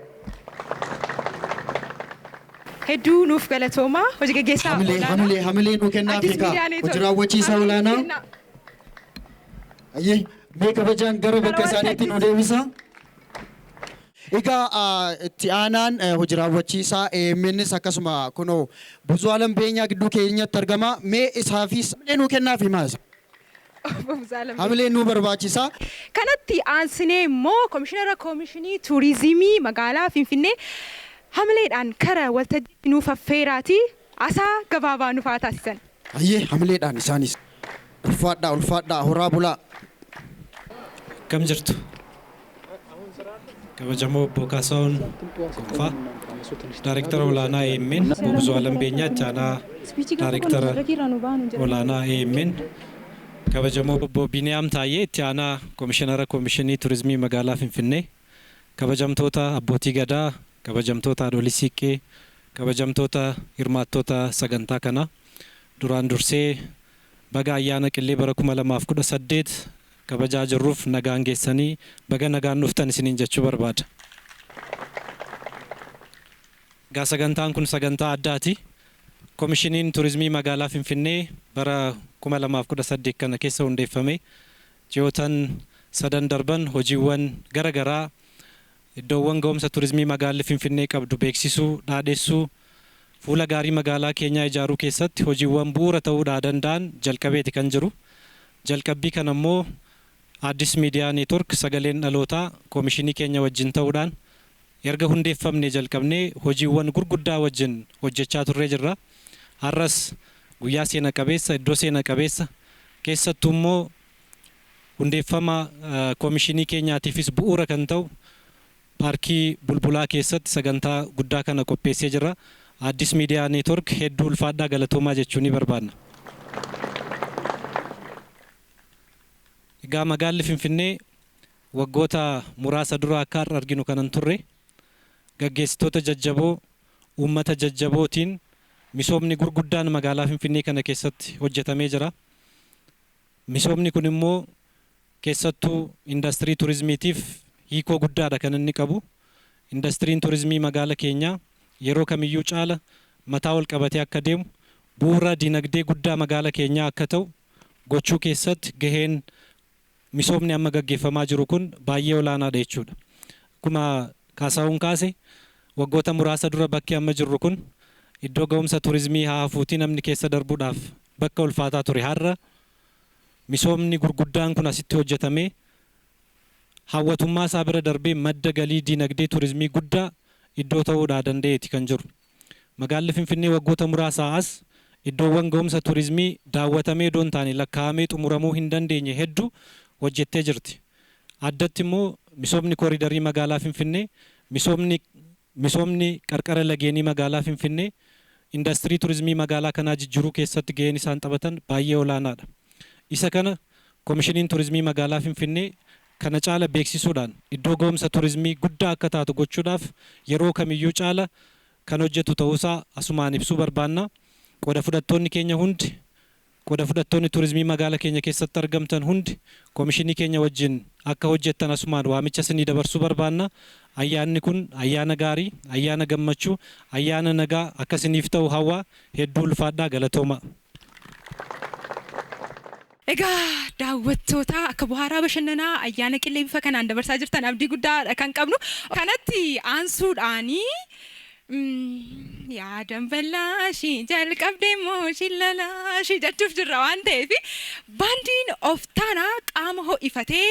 Hedduu nuuf galatoomaa hojii gaggeessaa olaanaa. Hamilee nu kennaa Afrikaa hojii raawwachiisaa olaanaa. Ayyee mee kabajaan gara bakka isaaniitti nu deebisa. Egaa itti aanaan hojii raawwachiisaa AMNs akkasuma kunoo Buzuu Alam Beenyaa gidduu keenyatti argama. Mee isaafis hamilee nu kennaaf himaas. Hamilee nu barbaachisa. Kanatti aansinee immoo Komishinara Komishinii Turizimii magaalaa Finfinnee hamileedhaan kara waltajjii nuuf affeeraati asaa gabaabaa nuuf haa taasisan. Ayyee hamileedhaan isaanis ulfaadhaa horaa bulaa. Kam jirtu? Kabajamoo obbo Kaasaawun Gonfaa, Daayirektara olaanaa AMN, Buzuu Alam Beenyaa itti aanaa Daayirektara olaanaa AMN, kabajamoo obbo Biniyaam Taayyee itti aanaa Komishinara Komishinii Turizimii magaalaa Finfinnee, kabajamtoota abbootii gadaa, kabajamtoota haadholii siiqqee, kabajamtoota hirmaattoota sagantaa kana duraan dursee baga ayyaana qillee bara 2018 kabajaa jirruuf nagaan geessanii baga nagaan dhuftan isiniin jechuu barbaada. Gaa sagantaan kun sagantaa addaati. Komishiniin Turizimii magaalaa Finfinnee bara 2018 kana keessa hundeeffame. Ji'ootan sadan darban hojiiwwan gara garaa iddoowwan ga'umsa turizimii magaalli Finfinnee qabdu beeksisuu, dhaadheessuu, fuula gaarii magaalaa keenyaa ijaaruu keessatti hojiiwwan bu'uura ta'uudhaa danda'an jalqabeeti kan jiru. Jalqabbii kana immoo Addis Miidiyaa Neetwoork sagaleen dhalootaa komishinii keenya wajjin ta'uudhaan erga hundeeffamne jalqabnee hojiiwwan gurguddaa wajjin hojjechaa turree jirra. Har'as guyyaa seena qabeessa, iddoo seena qabeessa keessattuu immoo hundeeffama komishinii keenyaatiifis bu'uura kan ta'u paarkii Bulbulaa keessatti sagantaa guddaa kana qopheessee jirra. Addis Miidiyaa Neetwoork hedduu ulfaadhaa galatoomaa jechuun ni barbaadna. Egaa magaalli Finfinnee waggoota muraasa dura akka har'a arginu kanan turre gaggeessitoota jajjaboo uummata jajjabootiin misoomni gurguddaan magaalaa Finfinnee kana keessatti hojjetamee jira. Misoomni kun immoo keessattuu industirii turizimiitiif hiikoo guddaadha kan inni qabu. Industiriin turizimii magaalaa keenyaa yeroo kamiyyuu caala mataa ol qabatee akka deemu bu'uura dinagdee guddaa magaalaa keenyaa akka ta'u gochuu keessatti gaheen misoomni amma gaggeeffamaa jiru kun baay'ee olaanaadha jechuudha. akkuma kaasaawun kaase waggoota muraasa dura bakki amma jirru kun iddoo ga'umsa turizimii haa hafuutii namni keessa darbuudhaaf bakka ulfaataa ture. Har'a misoomni gurguddaan kun asitti hojjetamee hawwatummaa isaa bira darbee madda galii diinagdee turizimii guddaa iddoo ta'uudhaa danda'eeti kan jiru. Magaalli Finfinnee waggoota muraasaa as iddoowwan ga'umsa turizimii daawwatamee doon taane lakkaa'amee xumuramuu hin dandeenye hedduu hojjettee jirti. Addatti immoo misoomni kooriidarii magaalaa Finfinnee, misoomni qarqara lageenii magaalaa Finfinnee, industirii turizimii magaalaa kanaa jijjiiruu keessatti gaheen isaan taphatan baay'ee olaanaadha. Isa kana koomishiniin turizimii magaalaa Finfinnee kana caala beeksisuudhaan iddoo ga'umsa turizimii guddaa akka taatu gochuudhaaf yeroo kamiyyuu caala kan hojjetu ta'uusaa asumaan ibsuu barbaanna. Qooda fudhattoonni keenya hundi, qooda fudhattoonni turizimii magaalaa keenya keessatti argamtan hundi koomishinii keenya wajjin akka hojjettan asumaan waamicha isinii dabarsuu barbaanna. Ayyaanni kun ayyaana gaarii, ayyaana gammachuu, ayyaana nagaa akka isiniif ta'u hawwaa. Hedduu ulfaadhaa, galatooma. Egaa daawwattoota akka bohaaraa bashannanaa ayyaana qillee bifa kanaan dabarsaa jirtan abdii guddaadha kan qabnu. Kanatti aansuudhaanii yaadan bal'aashii jalqabdee moo shillalaashii jechuuf jirra waan ta'eef baandiin of taanaa qaama ho'ifatee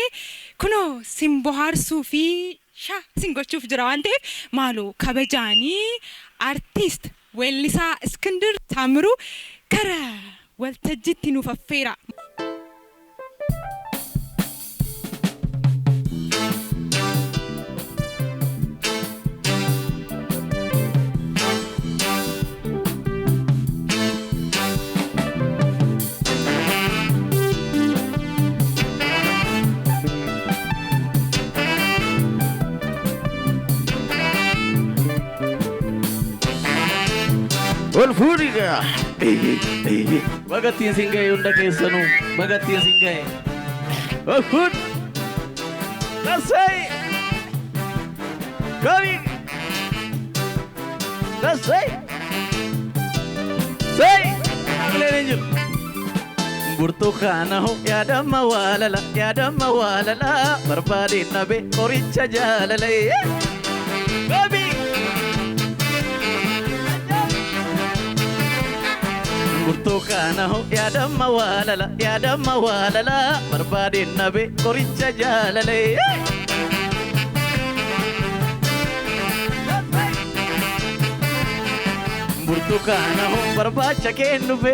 kunoo sin bohaarsuu fi sin gochuuf jira waan ta'eef maaloo kabajaanii artiist weellisaa Iskindir Taamiruu gara waltajjiitti nuuf affeera. Olfuriga bagattiin singaye hunda keessanuu bagattiin singaye olfur dasay kami dasay say agleen injil burtukaana ho yaadamma waalala barbaadeen nabe qoricha jaalalay kami burtukaana ho yaadamma waalala barbaadeen nabe qoricha jaalalay burtukaana ho barbaacha kennufe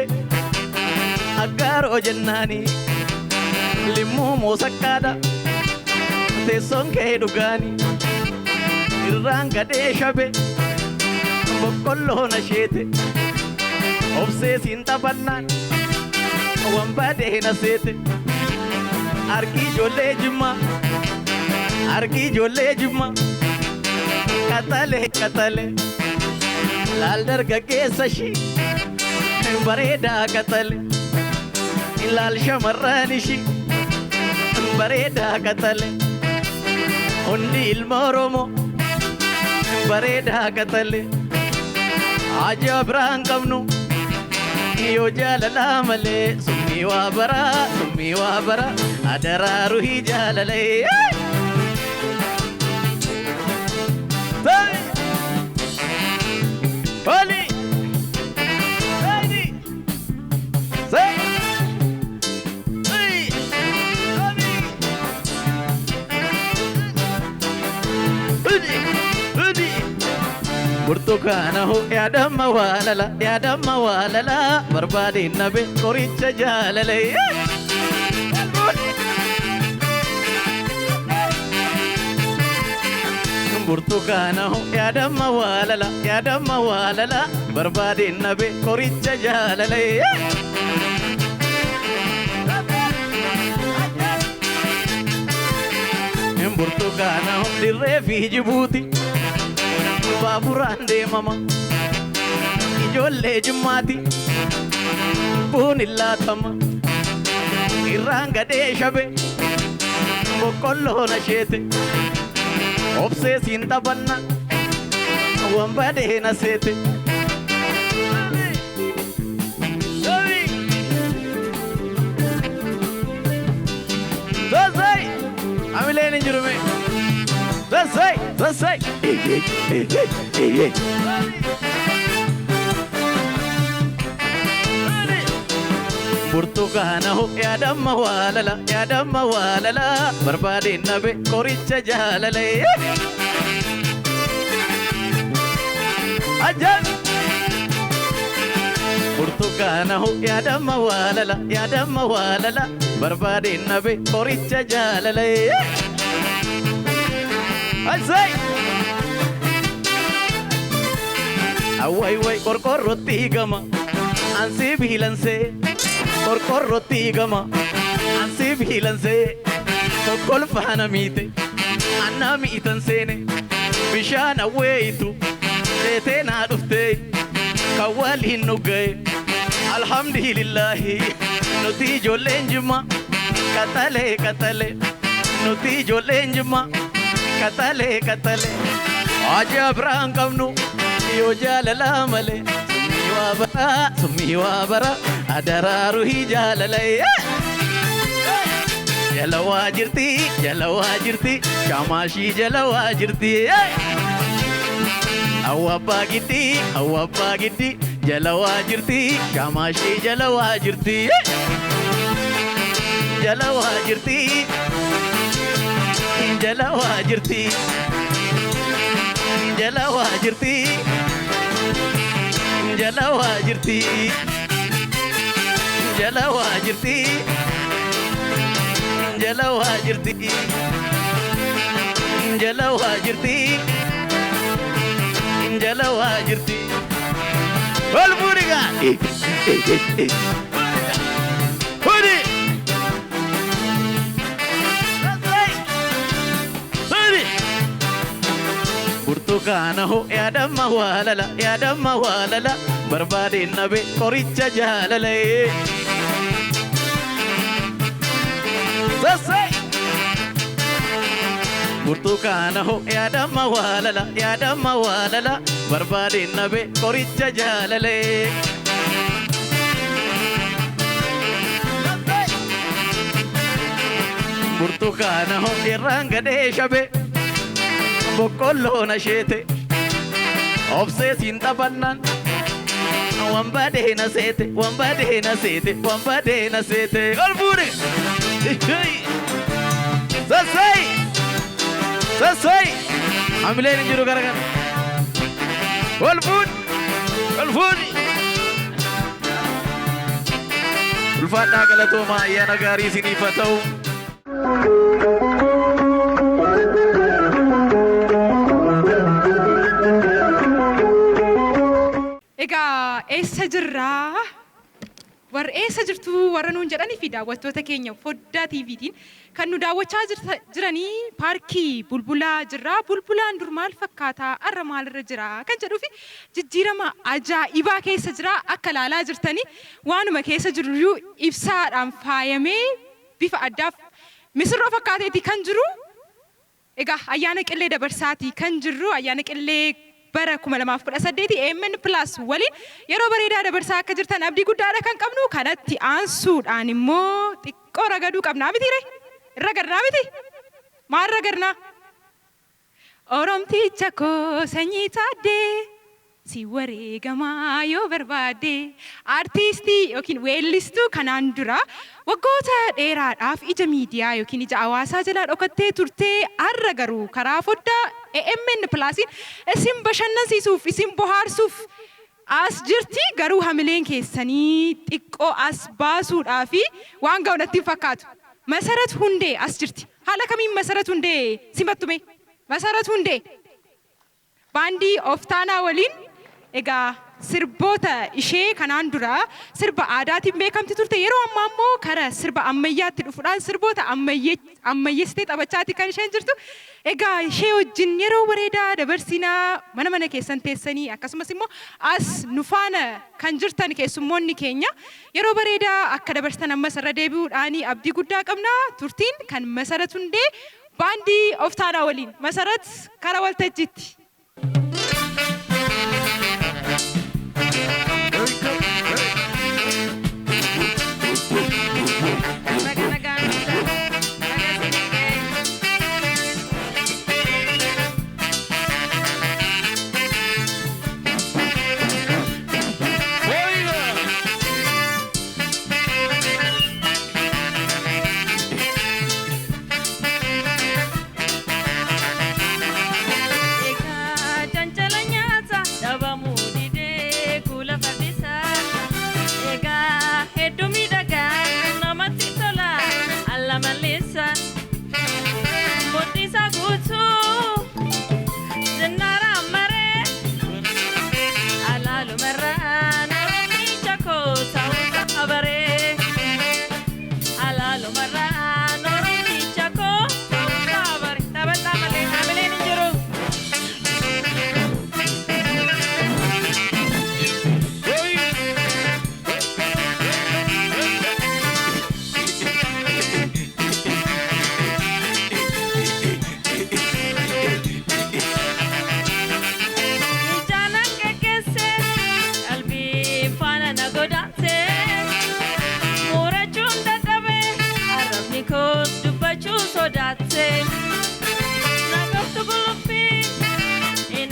aggaaroo jennaani limmuu moosakkaadha teessoon kee dhugaani irraan gadhee shabe boqqolloon asheete obsee siin taphannaan wambadee na seete argii ijoollee jimmaa qaxale laal dargaggeessa ishii bareedaa qaxale laal shamarran ishii bareedaa qaxale hundi ilma Oromoo bareedaa qaxale ajaa biraan qabnu yo jaalala malee summii waa bara adaraaru hi jaalalay Oli Ready Say burtukaana ho yaadamma waalala barbaadeen nabe qoricha jaalalay burtukaana ho yaadamma waalala barbaadeen nabe qoricha jaalalay burtukaana ho dirree fi Jibuuti baaburaan deemama ijoollee jimmaati buun illaatama irraan gadhee shabe boqqolloon asheete obsee siin taphanna wambadee na seete Dasay amileen hin jirume Dasay Tasay. Burtukaana ho yaadamma waalala barbaadeen nabe qoricha jaalale. Ajab! Burtukaana ho yaadamma waalala barbaadeen nabe qoricha jaalale. Asay! Awway qorqorrootti gama ansi biilansee qorqorrootti gama ansi biilansee kokkolfaana miite anna miitan seene bishaan awweeyitu seetee naa dhuftee kan waliin nugga'e alhamdulillahi nuti ijoolleen jimma qaxalee nuti ijoolleen jimma qaxalee ajaa biraan qabnu yoo jaalala malee summii waa bara adaraaru hi jaalalay. Jalawaa jirti shaamaashii jalawaa jirti. Awwabbaa giddi jalawaa jirti shaamaashii jalawaa jirti. Jalawaa jirti jalawaa jirti jalawaa jirti jalawaa jirti jalawaa jirti jalawaa jirti jalawaa jirti jalawaa jirti ol buuriga buuri burtukaana ho yaadamma waalala barbaadeen nabe qoricha jaalale. Sassay! Burtukaana ho yaadamma waalala barbaadeen nabe qoricha jaalale. Burtukaana ho irraan gadee shabe boqqolloon asheete obsee siin taphannan wambadeena seete ol fuudhe sassay hamileen hin jiru gara kana ol fuudhi ulfaadhaa galatoomaa ayyaana gaarii isiniif haa ta'u. Egaa eessa jirraa? Warra eessa jirtu warra nuun jedhanii fi daawwattoota keenya foddaa TVtiin kan nu daawwachaa jiranii paarkii bulbulaa jirra. Bulbulaan dur maal fakkaataa? Arra maalirra jira? Kan jedhuu fi jijjiirama ajaa'ibaa keessa jira. Akka ilaalaa jirtanii waanuma keessa jiru ibsaadhaan faayamee bifa addaaf misirroo fakkaateeti kan jiru. Egaa ayyaana qillee dabarsaati kan jirru. Ayyaana qillee bara 2018 MN Plus waliin yeroo bareedaa dabarsaa akka jirtan abdii guddaadha kan qabnu. Kanatti aansuudhaan immoo xiqqoo ragaduu qabnaa miti ree? Irra garnaa miti? Maal ragarnaa? Oromticha koo sanyii taaddee si wareegamaa yoo barbaadde artiistii yookiin weellistuu kanaan dura waggoota dheeraadhaaf ija miidiyaa yookiin ija hawaasaa jalaa dhokattee turtee har'a garuu karaa foddaa MN Plusiin isin bashannansiisuuf isin bohaarsuuf as jirti. Garuu hamileen keessanii xiqqoo as baasuudhaaf waan ga'uudhaatti fakkaatu. Masarat Hundee as jirti. Haala kamiin Masarat Hundee simattume? Masarat Hundee baandii Oftaanaa waliin egaa sirboota ishee kanaan dura sirba aadaatiin beekamti turte. Yeroo ammaa immoo karaa sirba ammayyaatti dhufuudhaan sirboota ammayyeessitee taphachaati kan isheen jirtu. Egaa ishee wajjin yeroo bareedaa dabarsinaa mana keessan teessanii akkasumas immoo as nu faana kan jirtan keessummoonni keenya yeroo bareedaa akka dabarsan ammas irra deebi'uudhaan abdii guddaa qabna. Turtiin kan Masarat Hundee baandii Oftaanaa waliin. Masarat karaa waltajjiitti.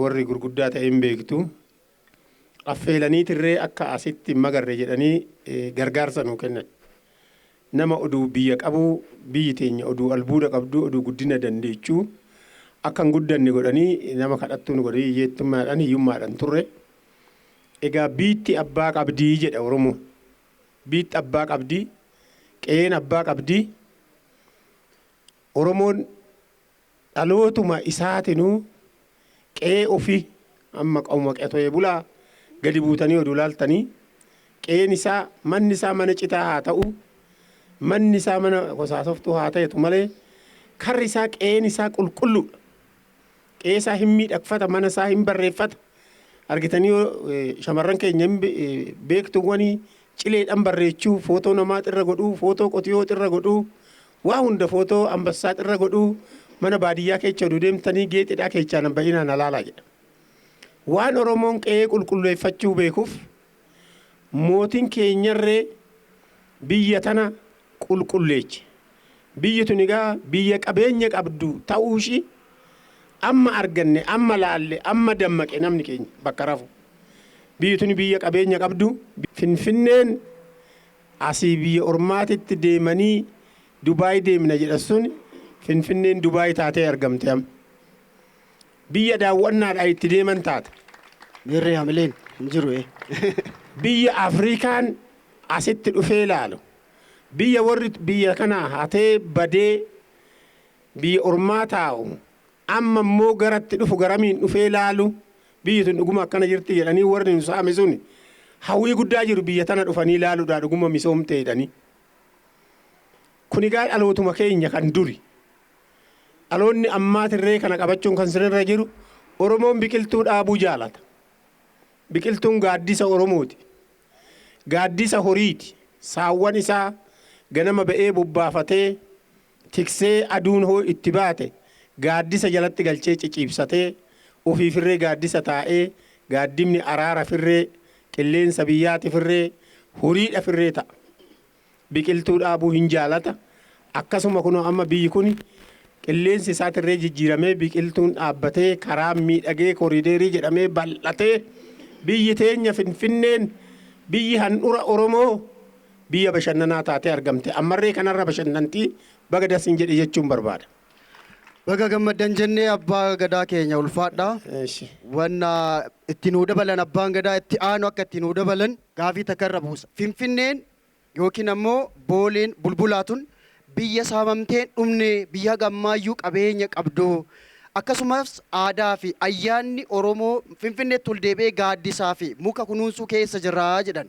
warri gurguddaa ta'een beektu affeelanii tirree akka asitti magarre jedhanii gargaarsa nuu kennan. Nama oduu biyya qabu biyyi teenya oduu albuuda qabdu oduu guddina dandeechuu akka hin guddanne godhanii nama kadhattuun godhanii hiyyeettummaadhaan hiyyummaadhaan turre. Egaa biitti abbaa qabdii jedha Oromoo. Biitti abbaa qabdii, qe'een abbaa qabdii. Oromoon dhalootuma isaatinuu qe'ee ofii amma qawma qotee bulaa gadi buutanii oduu laaltanii qe'een isaa manni isaa mana citaa haa ta'u manni isaa mana gosaasoftuu haa ta'etu malee karri isaa qe'een isaa qulqulluudha. Qe'ee isaa hin miidhagfata mana isaa hin barreeffata. Argitanii shamarran keenya beektuwwanii cileedhaan barreechuu footoo namaa irra godhuu footoo qotiyoo irra godhuu waa hunda footoo ambassaa irra godhuu mana baadiyyaa keessa oduu deemtanii geexidhaa keessaa nan baay'inaan alaalaa jedha. Waan Oromoon qe'ee qulqulleeffachuu beekuuf mootiin keenyarree biyya tana qulqulleeche. Biyyi tun egaa biyya qabeenya qabdu ta'uushii amma arganne amma laalle amma dammaqe namni keenya bakka rafu. Biyyi tun biyya qabeenya qabdu Finfinneen asii biyya ormaatitti deemanii Dubaay deemna jedha sun Finfinneen Dubaay taatee argamte amma. Biyya daawwannaadhaa itti deeman taata. Mirree hamileen hin jiru. Biyya Afrikaan asitti dhufee laalu. Biyya warri biyya kana hatee badee biyya ormaa taa'u amma immoo garatti dhufu garamiin dhufee laalu biyyi tun dhuguma akkana jirti jedhanii warri nu saame sun hawwii guddaa jiru biyya tana dhufanii laaluudhaa dhuguma misoomte jedhanii. Kun egaa dhalootuma keenya kan duri. Dhaloonni ammaatirree kana qabachuun kan sirrirra jiru Oromoon biqiltuu dhaabuu jaalata. Biqiltuun gaaddisa Oromooti. Gaaddisa horiiti. Saawwan isaa ganama ba'ee bubbaafatee tiksee aduun hoo itti baate gaaddisa jalatti galchee ciciibsatee ofiifirree gaaddisa taa'ee gaaddimni araara firree qilleensa biyyaati firree horiidha firree ta'a. Biqiltuu dhaabuu hin jaalata. Akkasuma kunoo amma biyyi kun qilleensi isaatirree jijjiiramee biqiltuun dhaabbatee karaa miidhagee koriideerii jedhamee bal'atee biyyi teenya Finfinneen biyyi handhura Oromoo biyya bashannanaa taatee argamte. Ammarree kanarra bashannantii baga dasiin jedhe jechuun barbaada. Baga gammaddan jennee abbaa gadaa keenya ulfaadha. Wanna itti nuu dabalan abbaan gadaa itti aanu akka itti nuu dabalan gaafii takarra buusa. Finfinneen yookiin ammoo booleen bulbulaatun biyya saamamtee dhumne biyya gammaayyuu qabeenya qabdu akkasumas aadaa fi ayyaanni Oromoo Finfinneetti ol deebi'ee gaaddisaa fi muka kunuunsuu keessa jira jedhan.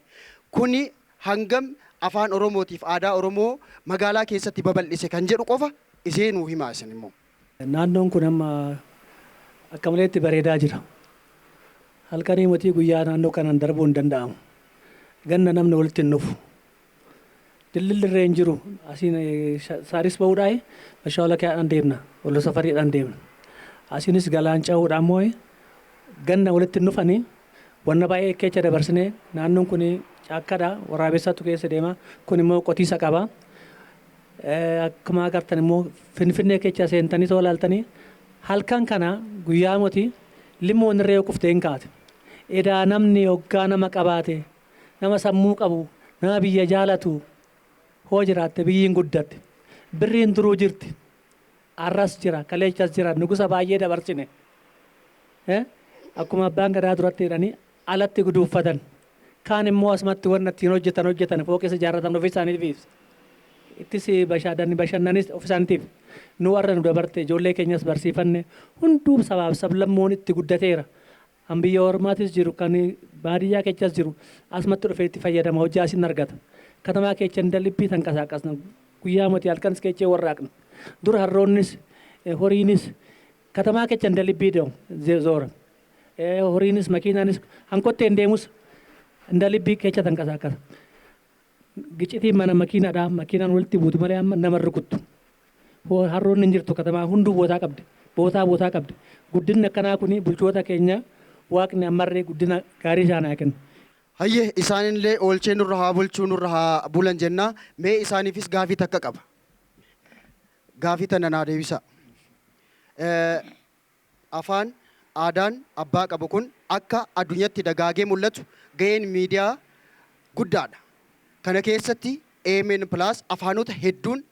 Kuni hangam afaan Oromootiif aadaa Oromoo magaalaa keessatti babal'ise kan jedhu qofa iseenuu himaa isin immoo. Naannoon kun amma akka maleetti bareedaa jira. Halkanii mootii guyyaa naannoo kanaan darbuu hin danda'amu. Ganna namni walitti hin dhufu. Dillilirree hin jiru. Asiin saaris ba'uudhaan bashaawala keedhaan deemna. Wallo safariidhaan deemna. Asiinis galaan ca'uudhaan moo ganna walitti hin dhufanii wanna baay'ee keessa dabarsinee naannoon kun caakkadha. Waraabessatu keessa deema. Kun immoo qotiisa qaba. Akkuma agartan immoo Finfinnee keessa seentanii too laaltanii halkan kana guyyaa mootii limmoon irree kuftee hin kaate. Edaa namni hoggaa nama qabaate nama sammuu qabu nama biyya jaalatu hoo jiraatte biyyiin guddatte birriin duruu jirti arras jira kaleechas jira nugusa baay'ee dabarsine akkuma abbaan gadaa duratti jedhanii alatti guduuffatan kaan immoo asumatti wanna ittiin hojjetan fooqessa ijaarratan ofii isaaniitiif ittis bashannanis ofii isaaniitiif nu warra nu dabarte ijoollee keenyas barsiifanne hunduu sabaaf sablammoon itti guddateera. An biyya ormaatis jiru kan baadiyyaa keessas jiru asumatti dhufee itti fayyadama hojii asin argata. Katamaa keessa indalibbii tanqasaaqasna guyyaa mootii halkanis keessa warraaqna. Dura harroonnis horiinis katamaa keessa indalibbii zoora. Horiinis makiinaanis hankotteen deemus indalibbii keessa tanqasaaqasa. Gicitiin mana makiinaadhaa makiinaan walitti buutu malee amma nama rukuttu. Harroonni hin jirtu katamaa hunduu bootaa qabdi. Bootaa qabdi. Guddinni akkanaa kuni bulchoota keenya waaqni ammarree guddina gaarii isaanii kenna. Hayyee isaanillee oolchee nurra haa bulchuu nurra haa bulan jenna. Mee isaaniifis gaafii takka qaba. Gaafii tana naa deebisa. Afaan aadaan abbaa qabu kun akka addunyaatti dagaagee mul'atu gaheen miidiyaa guddaadha. Kana keessatti AMN Plus afaanota hedduun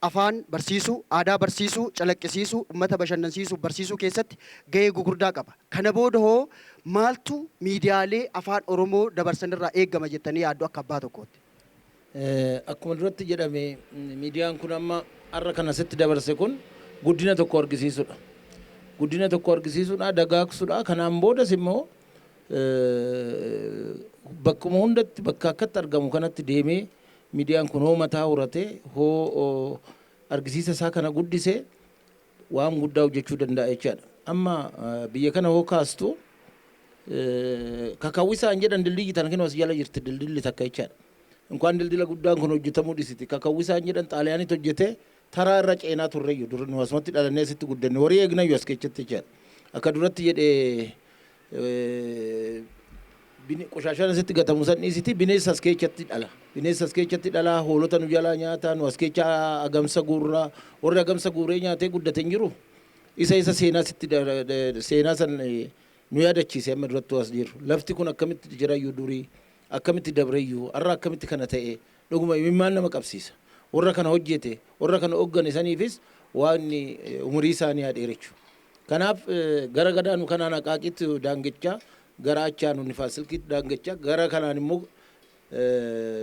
afaan barsiisuu, aadaa barsiisuu, calaqqisiisuu, uummata bashannansiisuu, barsiisuu keessatti gahee gugurdaa qaba. Kana booda hoo maaltu miidiyaalee afaan Oromoo dabarsanirraa eegama jettanii yaaddu akka abbaa tokkootti? Akkuma duratti jedhame miidiyaan kun amma har'a kana sitti dabarse kun guddina tokko argisiisudha. Guddina tokko argisiisuudha, dagaagsuudha. Kanaan boodas immoo bakkuma hundatti bakka akkatti argamu kanatti deemee miidiyaan kun hoo mataa horatee hoo argisiisa isaa kana guddisee waan guddaa hojjechuu danda'a jechaadha. Amma biyya kana hoo kaastu kakawwisaan jedhan dildiyyi tana kennu as jala jirti dildilli takka jechaadha. Inkaan dildila guddaan kun hojjetamuu dhisiti. Kakawwisaan jedhan xaaliyaanitti hojjetee taraa irra ceenaa turreeyyu dur nu asumatti dhalannee asitti guddanne horii eegnayyuu as keessatti jechaadha. Akka duratti jedhee qoshashaan asitti gatamu san dhiisiti bineensa as keessatti dhala. Bineensa as keessatti dhala hoolota nu jalaa nyaata nu as keessa agamsa guurraa warri agamsa guuree nyaatee guddate hin jiru. Isa seenaa sitti seenaa san nu yaadachiise amma duratti as jiru. Lafti kun akkamitti jirayyuu durii akkamitti dabreyyuu har'a akkamitti kana ta'e dhuguma imimmaan nama qabsiisa. Warra kana hojjete warra kana hoggane saniifis waan umurii isaanii haa dheerechu. Kanaaf gara gadaanu kanaan haqaaqitti daangechaa gara achaanu nifaasilkitti daangechaa gara kanaan immoo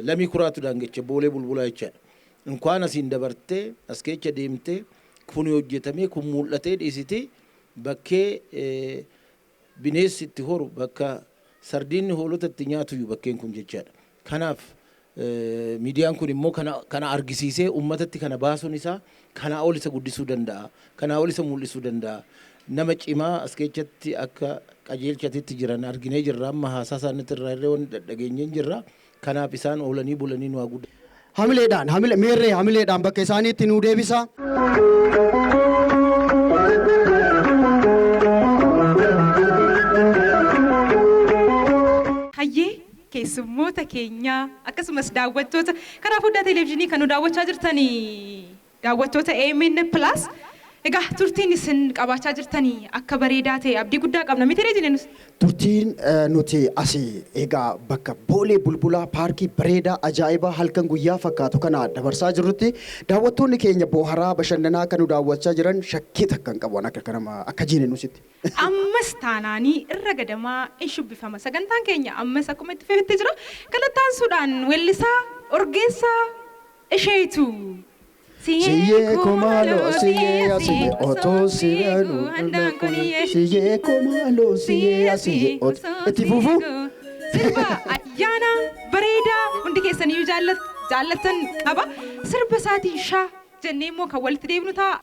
lamii kuraatu daangecha boolee bulbulaa jechaadha. Inkaan asiin dabartee as keessa deemtee kun hojjetamee kun mul'atee dhiisiti bakkee bineensi itti horu bakka sardiinni hoolota itti nyaatuyyuu bakkeen kun jechaadha. Kanaaf miidiyaan kun immoo kana argisiisee uummatatti kana baasuun isaa kanaa ol isa guddisuu danda'a. Kanaa ol isa mul'isuu danda'a. Nama cimaa as keessatti akka qajeelchatitti jiran arginee jirra amma haasaa isaaniitti irraa illee waan dhageenyeen jirra. Kanaaf isaan oolanii bulanii nu haa guddaa. Hamileedhaan meerree hamileedhaan bakka isaaniitti nu deebisa. Hayyee keessummoota keenyaa akkasumas daawwattoota karaa foddaa televezyiinii kan nu daawwachaa jirtanii daawwattoota AMN Plus egaa turtiin isin qabaachaa jirtanii akka bareedaa ta'e abdii guddaa qabna miti reejineenus. Turtiin nuti asii egaa bakka boolee bulbulaa paarkii bareedaa ajaa'ibaa halkan guyyaa fakkaatu kana dabarsaa jirrutti daawwattoonni keenya booharaa bashannanaa kan nu daawwachaa jiran shakkii takka hin qabu akka jinenusitti. Ammas taanaanii irra gadamaa in shubbifama sagantaan keenya ammas akkuma itti fufetti jira galattaansuudhaan weellisaa Orgeessaa Isheetu. Siye komalo siye asiye oto siye lu siye komalo siye asiye oto eti fufu sirba ayyaana bareedaa hundi keessaniyyuu jaallatan qaba sirba isaatiin shaa jennee immoo kan walitti deebinu ta'a.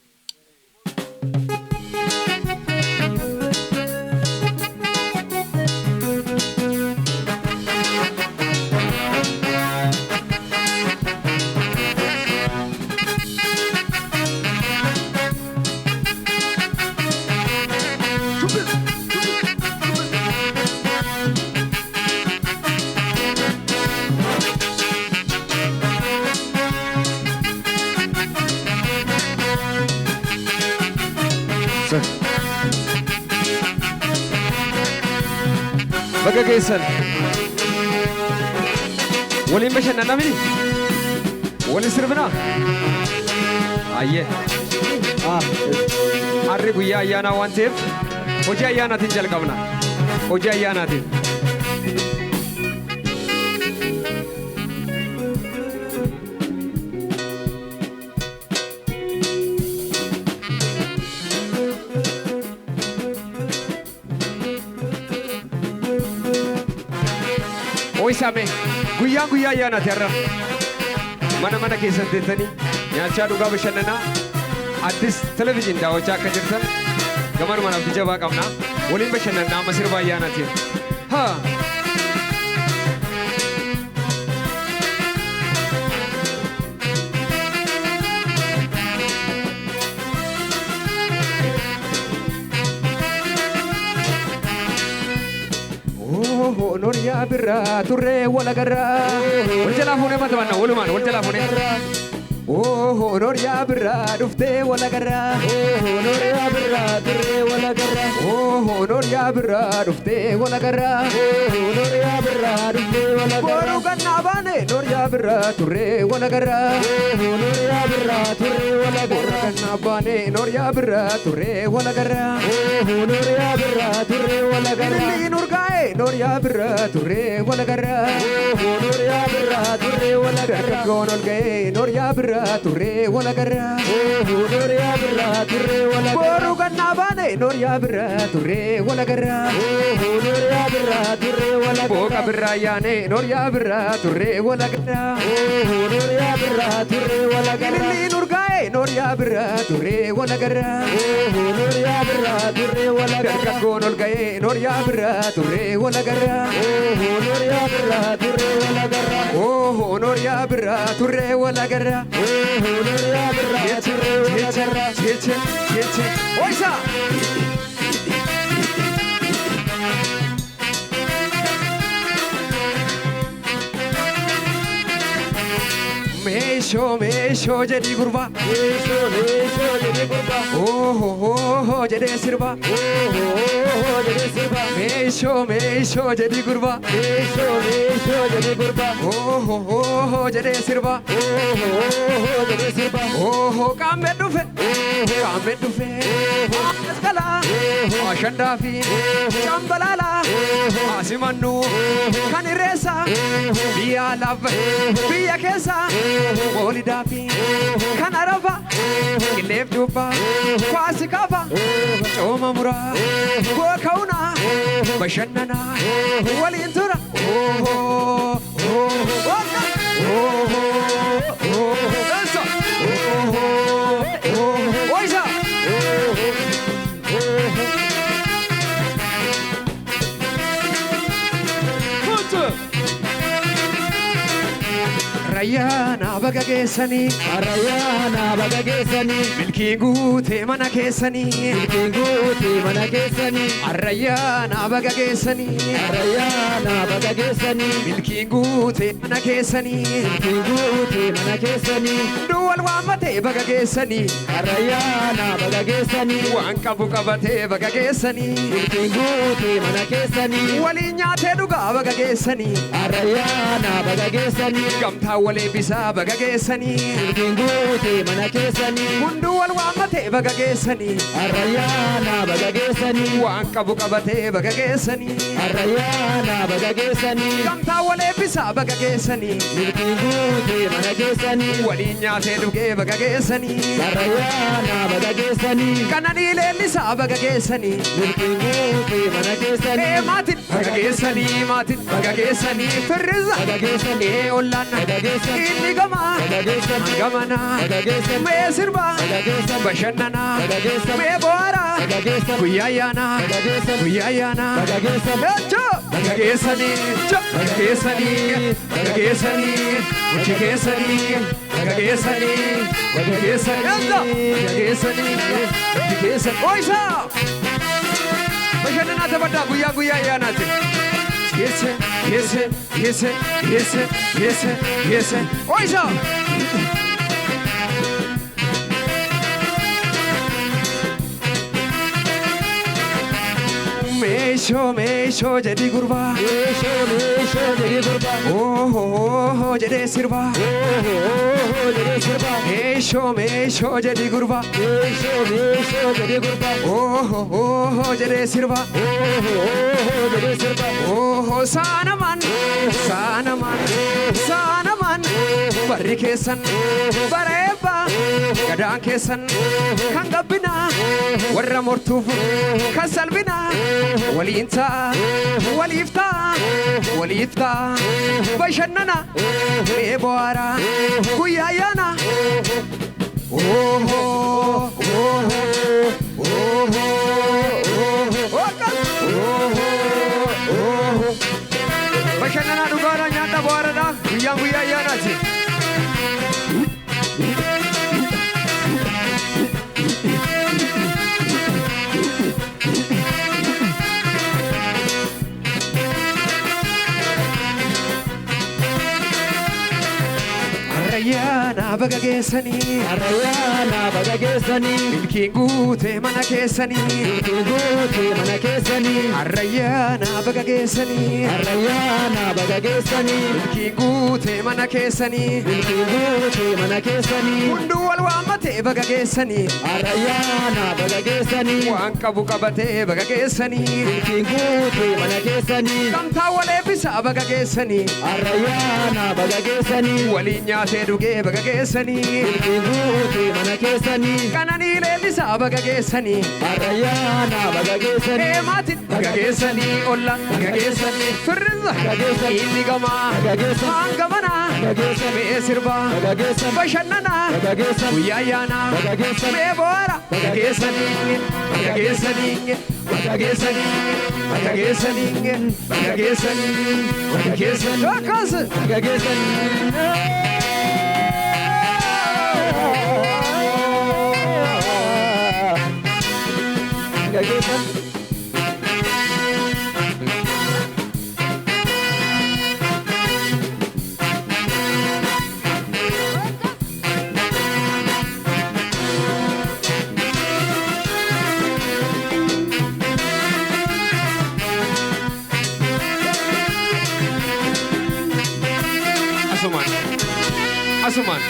Baga keessan waliin bashannanaa miti waliin sirbinaa ayyee harri guyyaa ayyaanaa waan ta'eef hojii ayyaanaatiin jalqabna hojii ayyaanaatiin. Oisame guyyaa ayyaanaati har'a mana keessan teessanii nyaachaa dhugaa bashannanaa addis televezyiinii daawwachaa akka jirtan gamanuma abdii jabaa qabna waliin bashannannaa amma sirba ayyaanaati. Noria birra turre wala garra wal jala fune mata banna waluman wal jala fune Oh, Noria Birra, Dufte, Walagarra. Oh, Noria Birra, Dure, Walagarra. Oh, Noria Birra, Dufte, Walagarra. Oh, Noria Birra, Dufte, Walagarra. Boru Ganabane, Noria Birra, Ture, Walagarra. Oh, Noria Birra, Ture, Walagarra. Ganabane, Noria Birra, Ture, Walagarra. Oh, Noria Birra, Ture, Walagarra. Nurgae, Noria Birra, Ture, Walagarra. Oh, Noria Birra, Ture, Walagarra. Gonolgae, Noria Birra, Ture, Walagarra. Oh, Noria Birra, Ture, Walagarra. Boru Ganabane, Noria Birra, Ture, Walagarra. Oh, Noria Birra, Ture, Walagarra. Boca Birra Yane, Noria Birra, Ture, Walagarra. Oh, Noria Birra, Ture, Walagarra. Nurgae, Noria Birra, Ture, Walagarra. Oh, Noria Birra, Ture, Walagarra. Gonolgae, Noria Birra, Ture, Walagarra. Oh, Noria Birra, Ture, Walagarra. Oh, Noria Birra, Ture, Walagarra. Oh, Noria Birra, Ture, Walagarra. Cheche, Oisa! Meesho jedhi gurba. Meesho jedhi gurba. Oh, jedhe sirba. Oh, jedhe sirba. Meesho jedhi gurba. Meesho jedhi gurba. Oh, jedhe sirba. Oh, jedhe sirba. Oh, kaame dufe. Kaame dufe. Askala. Ashandafi. Chambalala. Asimannu. Kaniresa. Biya love. Biya kesa. Moli dafi, kanarava, kilef duba, kwasi kava, choma mura, ko kauna, bashanana, walintura, oh, dansa, oisa. Rayana bagagesani, Rayana bagagesani, milki gute mana kesani, milki gute mana kesani, Rayana bagagesani, Rayana bagagesani, milki gute mana kesani, milki gute mana kesani, dual wamate bagagesani, Rayana bagagesani, wankabu kabate bagagesani, milki gute mana kesani, walinyate duga bagagesani, Rayana bagagesani, gamta wale bisa bagagesani, ilkinguti mana kesani, mundu wal wamate bagagesani, Rayana bagagesani, wankabu kabate bagagesani, Rayana bagagesani, gamta wale bisa bagagesani, ilkinguti mana kesani, walinyate duge bagagesani, Rayana bagagesani, kanani lelisa bagagesani, ilkinguti mana kesani, matin bagagesani, firza bagagesani, olana inni gama gamana me sirba bashanana me bora kuyayana cho bagagesani oisa bashanana tabada kuyayana Yes, oisa. Meesho jedhi gurba. Meesho jedhi gurba. Oh, jedhe sirba. Oh, jedhe sirba. Meesho jedhi gurba. Meesho jedhi gurba. Oh, jedhe sirba. Oh, jedhe sirba. Oh, sanaman. Barri kesan. Bareba. Gadaan kesan. Kan gabbina. Warra mortuuf. Kan salbina. Waliinta. Waliifta. Bashannana. Mee bohaara. Guyyaayana. Bashannana dhugaadhaa nyaata bohaaraadha. Guyyaayyaanaati. Arrayyana baga geessani Arrayyana baga geessani milkiin guute mana keessani milkiin guute mana keessani Arrayyana baga geessani Arrayyana baga geessani milkiin guute mana keessani milkiin guute mana keessani hunduu wal waammatee baga geessani Arrayyana baga geessani waan qabu qabatee baga geessani milkiin guute mana keessani gamtaa wal eebbisaa baga geessani Arrayyana baga geessani waliin nyaatee dhugee baga geessani milkiin guute mana keessani qananii leellisaa baga geessani Arrayyana baga geessani maatiin baga geessani olla baga geessani firrisa baga geessani inni gamaa baga geessani hanga manaa baga geessani mee sirbaa baga geessani bashannanaa baga geessani guyyaa ayyaanaa baga geessani mee boora baga geessani baga geessani baga geessani baga geessani baga geessani baga geessani akkas baga geessani Asuman.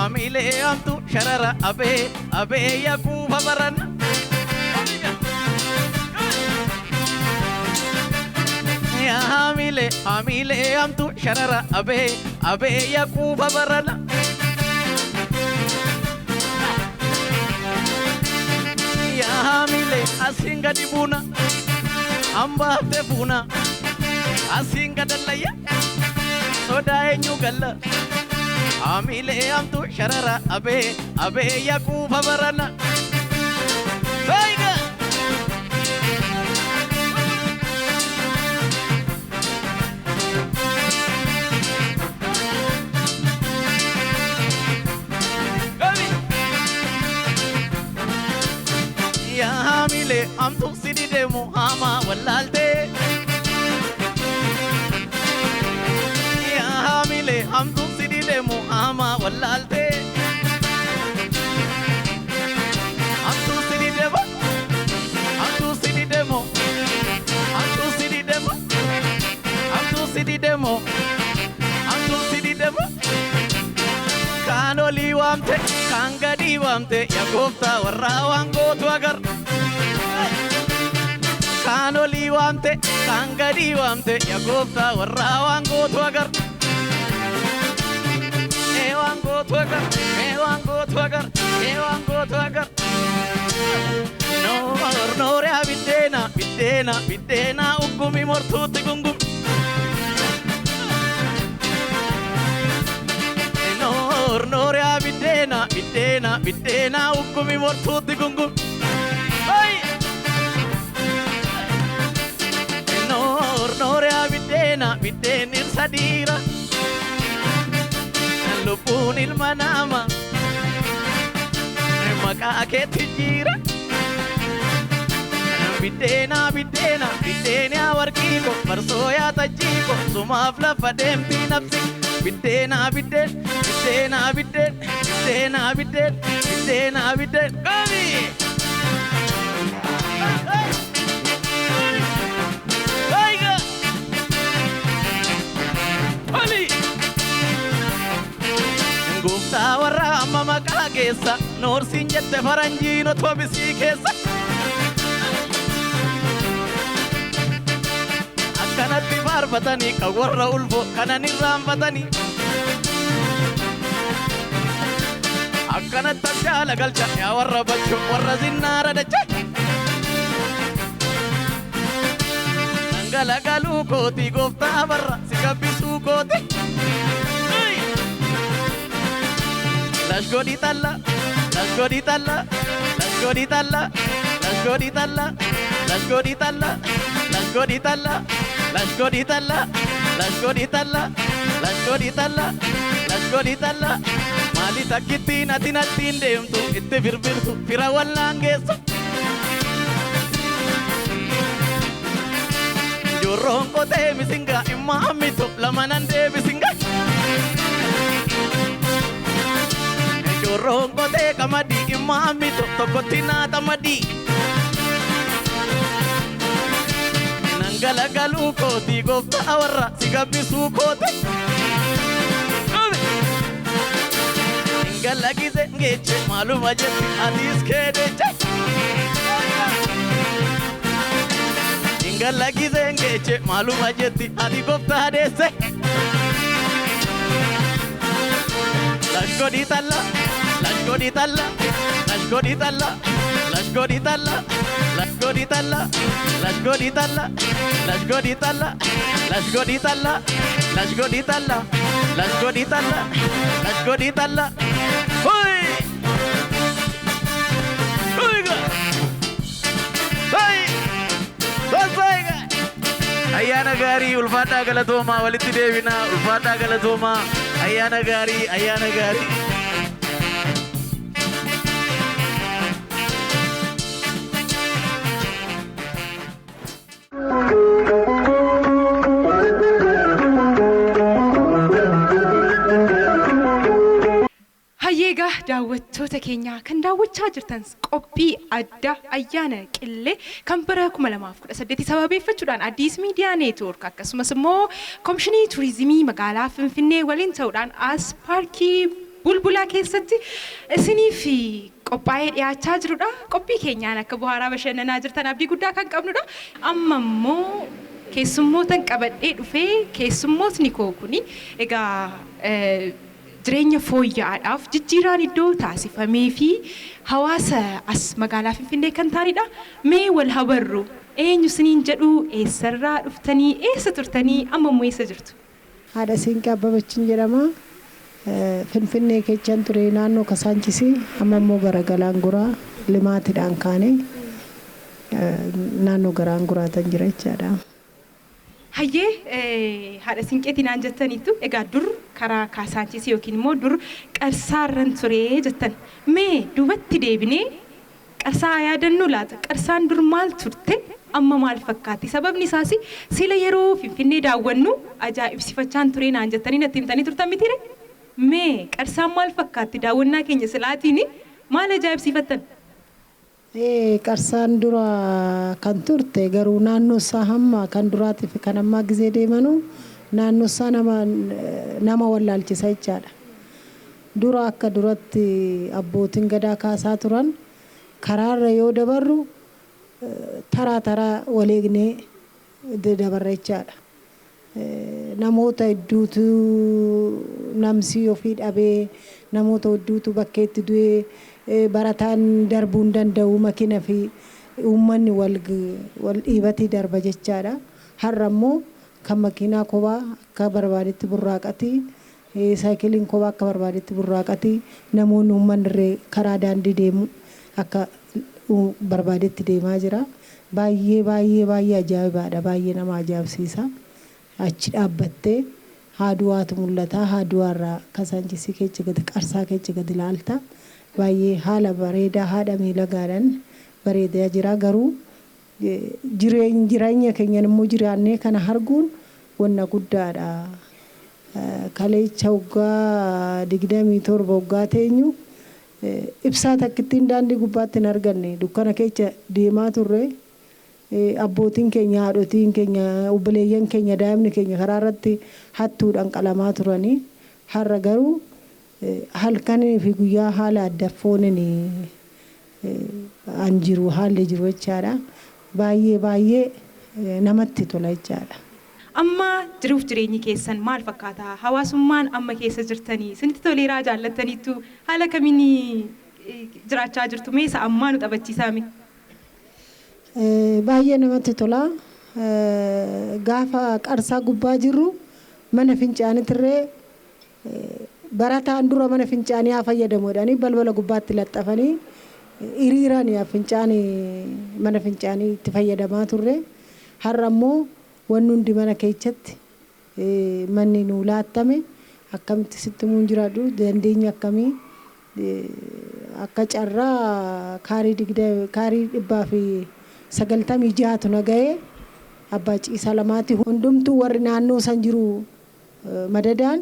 Amile amtu sharara abe yakuba baran ya amile amtu sharara abe yakuba baran ya amile asinga dibuna amba tebuna asinga dalaya soda enyugalla Amile amtu sharara abe yakuba barana Vaiga Gabi Ya amile amtu sidi de muhama walalde Ya amile amtu demo ama wallalte antu sidi demo antu sidi demo antu sidi demo antu sidi demo antu sidi demo kanoli wamte kangadi wamte yakofta warra wango tu agar kanoli wamte kangadi wamte yakofta warra wango tu agar Ewango tuagar No rea bidena ugumi mortuti gungum No rea bidena ugumi mortuti gungum Ay No rea bidena sadira Lupun ilma nama maka keetti jira biddeena warqiiko barsoo yaata jiiko sumaaf lafa deemti nafsi biddeena qabi Aiga Oli Gufta warra amma maqaa keessa noorsiin jette faranjiino tobisii keessa akkanatti faarfatanii kan warra ulfoo kanan irraanfatanii akkanatti abjaala galcha yaa warra bachoo warra zinnaara dacha dhangalagaluu kooti gooftaa barra si gabbisuu kooti Las lasgoditalla, lasgoditalla, lasgoditalla, lasgoditalla, lasgoditalla, lasgoditalla, lasgoditalla, lasgoditalla, lasgoditalla. Mali takkitti natinattiin deemtu itti birbirtu fira wallaan geessu. Jorroon qotee misingaa imma hammitu lamanan deebisingaa. Jorroon qotee qamadii imma hammitu tokkotti naata madii. Nangalagaluu kootii gooftaa warra si gabbisuu koote. Ingalagize ngeche maaluma jetti adiis keedeche. Ingalagize ngeche maaluma jetti adi gooftaa deesse. Lasgoditalla, lasgoditalla, lasgoditalla, lasgoditalla, lasgoditalla, lasgoditalla, lasgoditalla, lasgoditalla, lasgoditalla, lasgoditalla, lasgoditalla. Hui! Huiga! Hui! Sosaiga! Ayyaana gaarii ulfaadhaa galatoomaa walitti deebinaa ulfaadhaa galatoomaa ayyaana gaarii ayyaana gaarii. Hayyeega daawwattoota keenya kan daawwachaa jirtan qophii adda ayyaana qillee kan bara 2018 sababeeffachuudhaan Addis Miidiyaa Neetwoork akkasumas immoo Komishinii Turizimii magaalaa Finfinnee waliin ta'uudhaan as paarkii Bulbulaa keessatti isiniif qophaa'ee dhiyaachaa jirudha. Qophii keenyaan akka bohaaraa bashannanaa jirtan abdii guddaa kan qabnudha. Amma immoo keessummootan qabadhee dhufee keessummootni koo kuni egaa jireenya fooyya'aadhaaf jijjiiraan iddoo taasifamee fi hawaasa as magaalaa Finfinnee kan taanidha. Mee wal habarru eenyu isiniin jedhu eessarraa dhuftanii eessa turtanii amma immoo eessa jirtu? Haadha Siinqee Abbabachiin jedhama. Finfinnee keechaan ture naannoo Kasaanchisi amma immoo gara Galaanguraa limaatiidhaan kaanee naannoo Galaanguraatan jira jechaadha. Hayyee haadha Siinqeetiin aan jettaniitu egaa dur karaa Kaasaanchisi yookiin immoo dur Qarsaarran ture jettan. Mee duubatti deebinee Qarsaa yaadannoo laata? Qarsaan dur maal turte? Amma maal fakkaatti? Sababni isaas sila yeroo Finfinnee daawwannu ajaa'ibsifachaan ture naan jettanii natti himtanii turtan mitiire? Mee Qarsaan maal fakkaatti? Daawwannaa keenya silaatiin maal ajaa'ibsifattan? Qarsaan dura kan turte garuu naannoo isaa hamma kan duraatii fi kan ammaa gizee deemanu naannoo isaa nama wallaalchisa jechaadha. Dura akka duratti abbootiin gadaa kaasaa turan karaarra yoo dabarru taraa taraa waleegnee dabarra jechaadha. Namoota hedduutu namsii ofii dhabee namoota hedduutu bakkeetti du'ee barataan darbuu hin danda'u makiina fi uummanni wal dhiibatii darba jechaadha. Har'a immoo kan makiinaa kophaa akka barbaadetti burraaqatii saayikiliin kophaa akka barbaadetti burraaqatii namoonni uummanni karaa daandii deemu akka barbaadetti deemaa jira. Baay'ee baay'ee baay'ee ajaa'ibaadha. Baay'ee nama ajaa'ibsiisa. Achi dhaabbattee haaduwaatu mul'ata. Haaduwaarraa Kasaanchisi keessa gadi Qarsaa keessa gadi ilaalta. Baay'ee haala bareedaa haadha miidhagaadhaan bareedaa jira. Garuu jireenya keenyan immoo jiraannee kana arguun wanna guddaadha. Kaleessa waggaa 27 waggaa teenyu ibsaa takkittiin daandii gubbaatti hin arganne dukkana keessa deemaa turre. Abbootiin keenya haadhotiin keenya obboleeyyan keenya daa'imni keenya karaa irratti hattuudhaan qalamaa turanii har'a garuu halkanii fi guyyaa haala adda fooniin an jiru haalli jiru jechaadha. Baay'ee baay'ee namatti tola jechaadha. Amma jiruuf jireenyi keessan maal fakkaata? Hawaasummaan amma keessa jirtanii isinitti toleeraa jaallattaniitu haala kamiin jiraachaa jirtu? Mee isa ammaa nu taphachiisaame? Baay'ee namatti tola. Gaafa Qarsaa gubbaa jirru mana fincaanitirree barataan dura mana fincaanii haa fayyadamuudhaanii balbala gubbaatti laxxafanii hiriiraan fincaanii mana fincaanii itti fayyadamaa turre. Har'a immoo wanni hundi mana keessatti manni nuu laattame akkamitti sitti muun jiraadhu dandeenya akkamii akka carraa kaarii 196 nagahee abbaa ciisaa lamaatti hundumtuu warri naannoo san jiru madadaan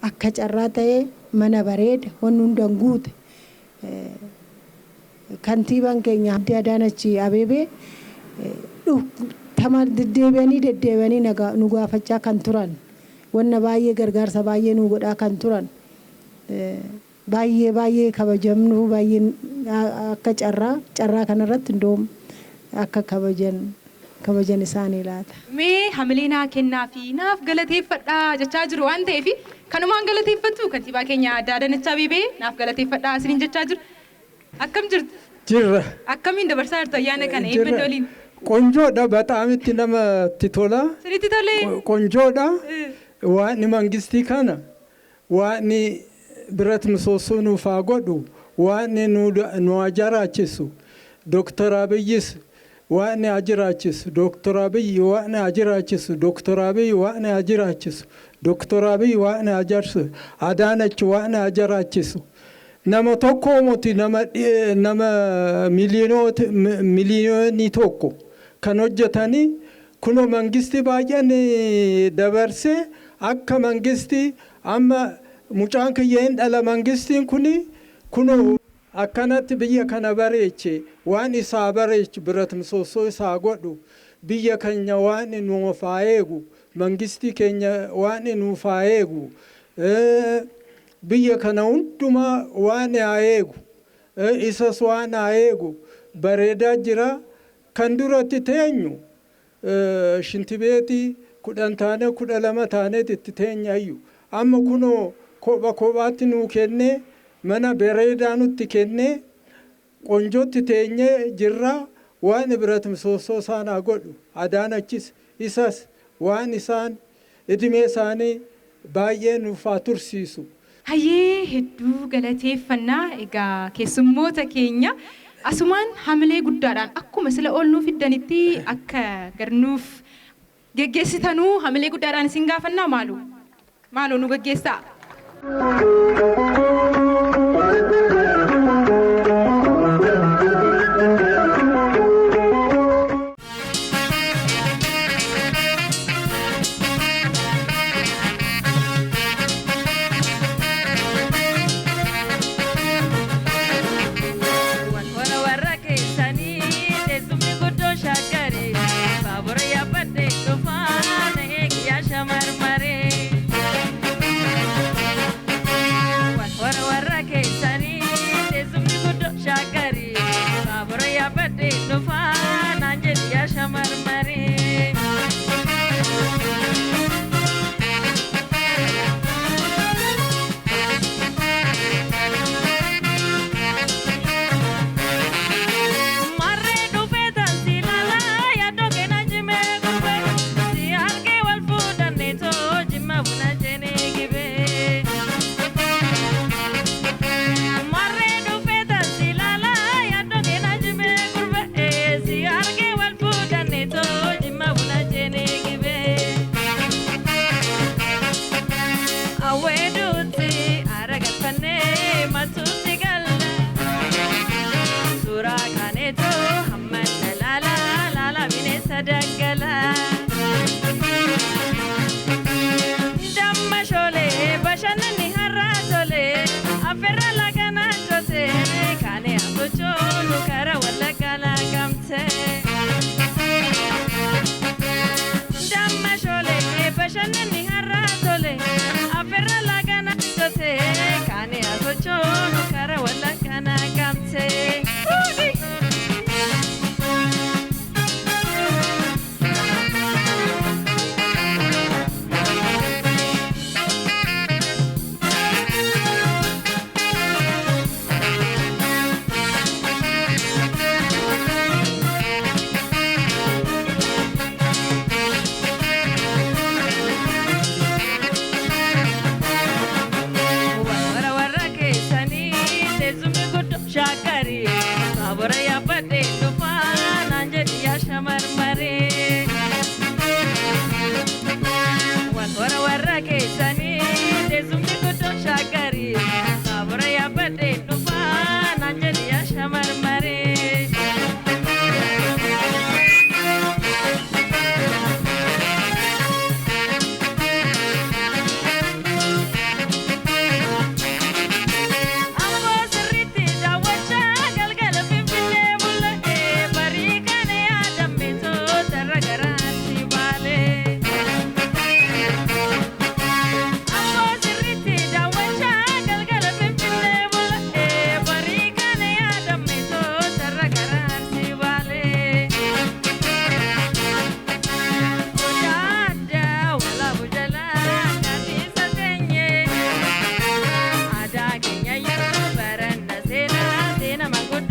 akka carraa ta'ee mana bareeda wanni hundaan guute kantiibaan keenya Adaanach Abeebee deddeebi'anii nu gaafachaa kan turan wanna baay'ee gargaarsa baay'ee nu godhaa kan turan baay'ee kabajamnu baay'ee akka carraa kanarratti ndoom akka kabajan isaanii laata. Mee hamilee kennaa fi naaf galateeffadhaa jechaa jiru waan ta'eef kanumaan galateeffattu kantiibaa keenya Adaanach Abeebee naaf galateeffadhaa isiniin jechaa jiru. Akkam jirtu? Jirra. Akkamiin dabarsaa jirtu ayyaana kana eebbeen waliin? Qonjoodha bataamitti namatti tola. Sinitti tolee? Qonjoodha. Waan mangistii kana waan birat misoosoo nuuf haa godhu waan nu ajiraachisu Dr. Abiyyis waan ajiraachisu Dr. Abiyyi waan ajiraachisu Dr. Abiyyi waan ajiraachisu Dr. Abiyyi waan ajarsu Adaanach waan ajiraachisu. Nama tokko moti nama miliyoonii tokko kan hojjetanii kuno mangisti baay'een dabarsee akka mangisti amma mucaan kiyyeen dhala mangistiin kuni kuno akkanatti biyya kana bareeche waan isaa bareechu birat misoosoo isaa godhu biyya keenya waan nuuf haa eegu mangistii keenya waan nuuf haa eegu biyya kana hundumaa waan haa eegu isas waan haa eegu bareedaa jira kan duratti teenyu shintibeetii 10 taane 12 taaneet itti teenyayyu amma kunoo kophaatti nuu kennee mana bareedaa nutti kennee qonjootti teenyee jirra waan birat misoosoo isaan haa godhu Adaanachis isas waan isaan idimee isaanii baay'ee nuuf haa tursiisu. Hayyee hedduu galateeffannaa egaa keessummoota keenya asumaan hamilee guddaadhaan akkuma sila oolnuu fiddanitti akka garnuuf geggeessitanuu hamilee guddaadhaan isin gaafannaa maaloo nu geggeessaa.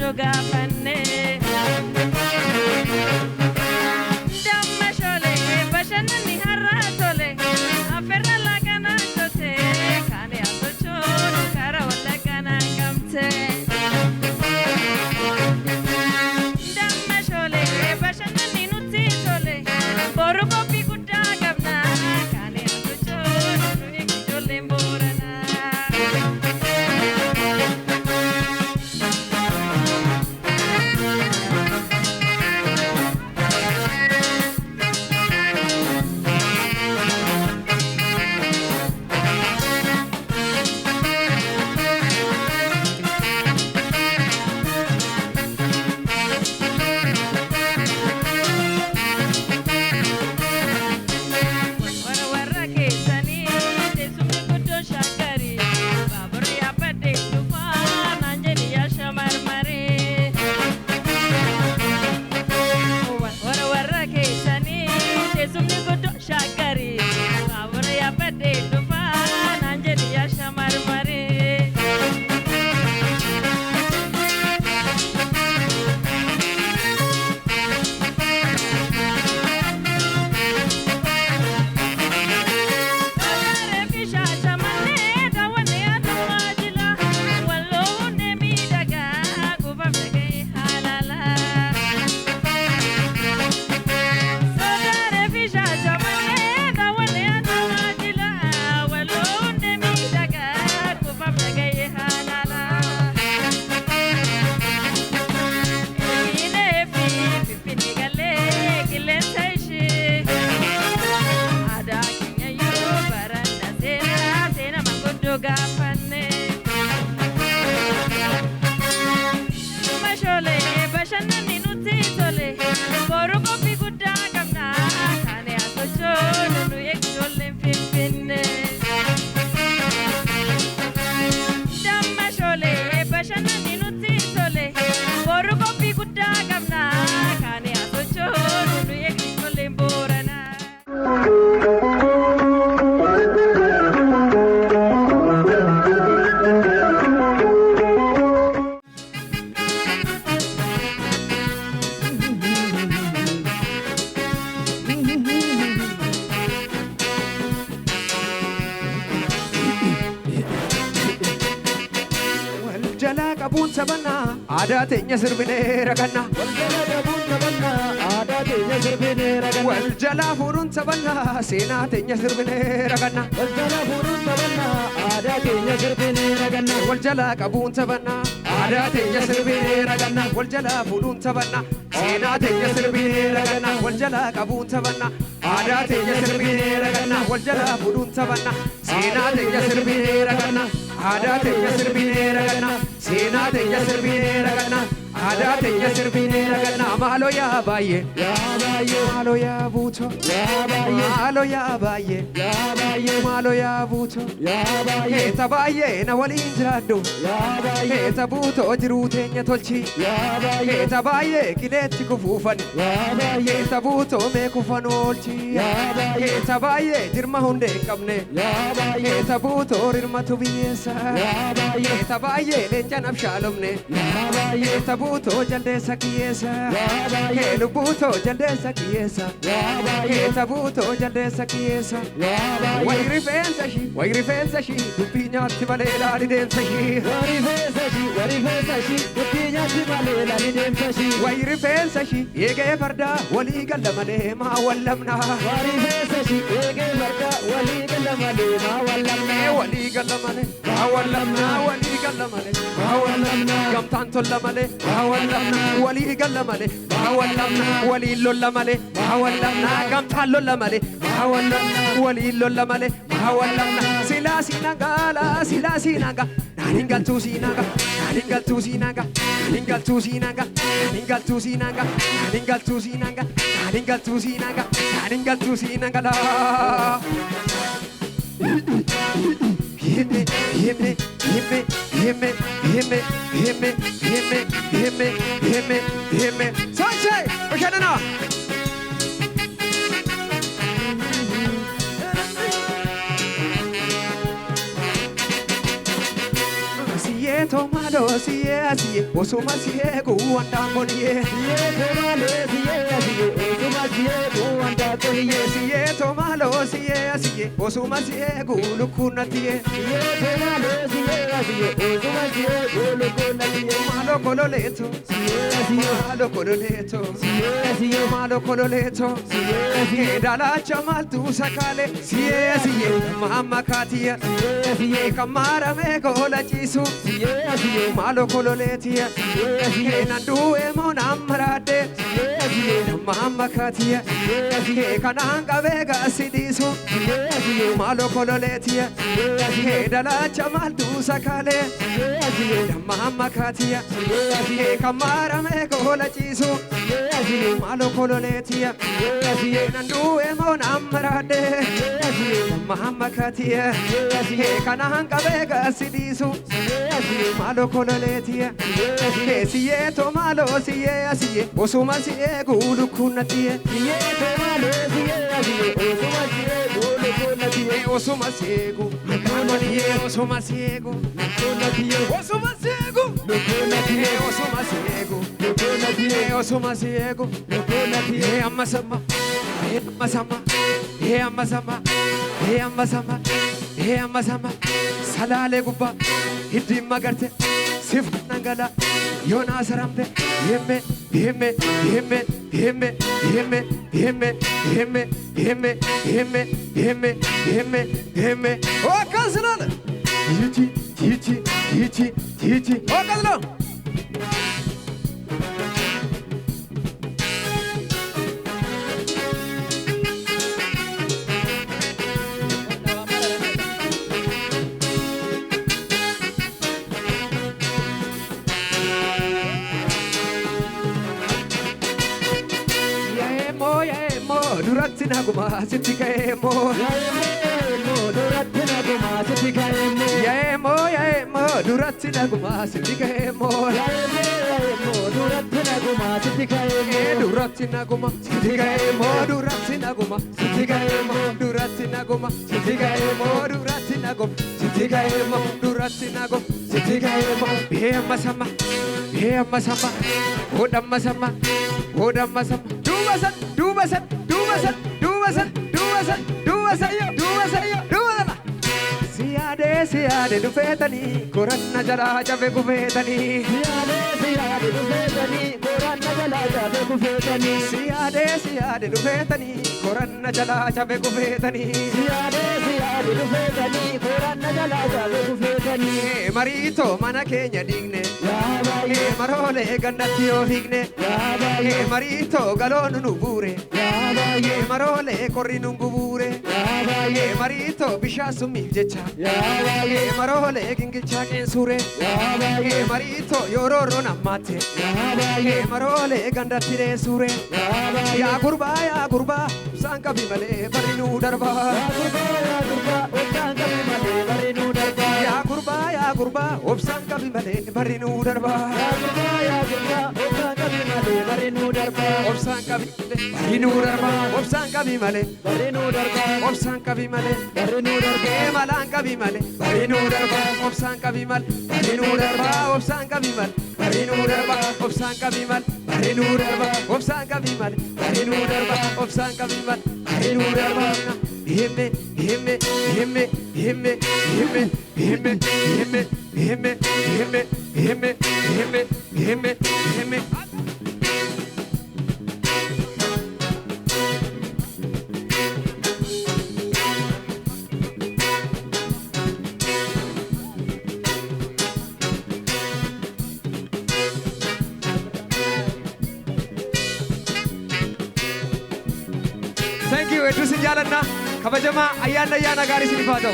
guddoo gaafanne. Damma sholee bashannanni har'aa tole affeerra laaqanaa tote kaane asochoon kara wallaqanaa qabte. Damma sholee bashannanni nutti tole boru qophii guddaa qabna kaane asochoon nuyi ijoolleen booranaa. Aadaa teenya sirbinee raganna. Wal jalaa fuudhuun taphanna seenaa teenya sirbinee raganna. Wal jalaa qabuun taphanna aadaa teenya sirbinee raganna. Wal jalaa fuudhuun taphanna seenaa teenya sirbinee raganna. Wal jalaa qabuun taphanna aadaa teenya sirbinee raganna. Wal jalaa fuudhuun taphanna seenaa teenya sirbinee raganna. Aadaa teenya sirbinee raganna seenaa teenya sirbinee raganna. Aadaa teenya sirbinee raganna. Maaloo yaa baay'ee maaloo yaa buutoo maaloo yaa baay'ee maaloo yaa buutoo keessa baay'ee na waliin jiraadhu keessa buutoo jiruu teenya tolchi keessa baay'ee qileetti kufuufan keessa buutoo mee kufan oolchi keessa baay'ee jirma hundee hin qabne keessa buutoo rirmatu biyyeessa keessa baay'ee leenca nabshaalomne keessa buutoo jaldeessa kiyyeessa keelu buutoo jaldeessa kiyyeessa keessa buutoo jaldeessa kiyyeessa wayi rifeensa shii dubbii nyaatti malee laali deemsa shii wayi rifeensa shii eegee fardaa walii galla malee maa wallamna walii galla malee maa wallamna walii galla malee maa wallamna gamtaan tolla malee maa wallamna walii galla malee maa wallamna walii lolla malee maa wallamna gamtaan lolla malee maa wallamna walii lolla malee maa wallamna silaa sinagaala silaa sinaga naanin galtuu sinaga naanin galtuu sinaga naanin galtuu sinaga naanin galtuu sinaga naanin galtuu sinaga naanin galtuu sinaga naanin galtuu sinaga laa Hime, hime, hime, hime, hime, hime, hime, hime, hime, hime. Sunshine, Oshanana. Sieto male malo siye asiye osuma siye ku wanda koniye siye to malo siye asiye osuma siye ku wanda koniye siye to malo siye asiye osuma siye ku lukunatiye siye to malo siye asiye osuma siye ku lukunatiye malo kololeto siye asiye malo kololeto siye asiye malo kololeto siye asiye dalacha maltu sakale siye asiye mama katia siye asiye kamara me kola chisu siye asiye malo kololetia siye asiye nandu emo namrade siye asiye mama katia siye asiye kananga vega sidisu siye asiye malo kololetia siye asiye dalacha maltu sakale siye asiye mama katia siye asiye kamara me kola chisu siye asiye malo kololetia siye asiye nandu emo namrade siye asiye mama katia siye asiye kananga vega sidisu siye asiye malo kololetia siye asiye siye to malo siye asiye osuma siye gulu kunatie siye to malo siye asiye osuma siye gulu kunatie osuma siye gu kunatie osuma siye gu kunatie osuma siye gu kunatie osuma siye gu kunatie osuma siye gu kunatie amasama amasama amasama amasama amasama salale gubba hiddi magarte sif nangala yona saramte yemme yemme yemme yemme yemme yemme yemme yemme yemme yemme yemme yemme o kansalala titi titi titi titi o kansalala duratti naguma sitti kaemo duratti naguma sitti kaemo yaemo duratti naguma sitti kaemo duratti naguma sitti kaemo duratti naguma sitti kaemo duratti naguma sitti kaemo duratti naguma sitti kaemo duratti naguma sitti kaemo duratti naguma sitti kaemo bema sama odamma sama dubasan dubasan dubasan dubasan dubasan dubasan dubasan dubasan siade dufetani koranna jala jabe gufetani siade dufetani koranna jala jabe gufetani siade dufetani koranna jala jabe gufetani siade dufetani koranna jala jabe gufetani marito mana kenya digne marole gandatti yo higne marito galonu nubure marole korrinu ngubure marito bishasu mifjecha marole gingilcha kensure marito yororo namate marole gandatti re sure ya gurba sanka bimale barinu darba ya gurba sanka bimale barinu darba ya gurba sanka bimale barinu darba ya gurba sanka bimale barinu darba sanka bimale barinu darba sanka bimale barinu darba malanka bimale barinu darba sanka bimale barinu darba sanka bimale barinu darba sanka bimale barinu darba sanka bimale barinu darba sanka bimale barinu darba himme Thank you, Edu Sinjalanna. Kabajama ayana gari sinifado.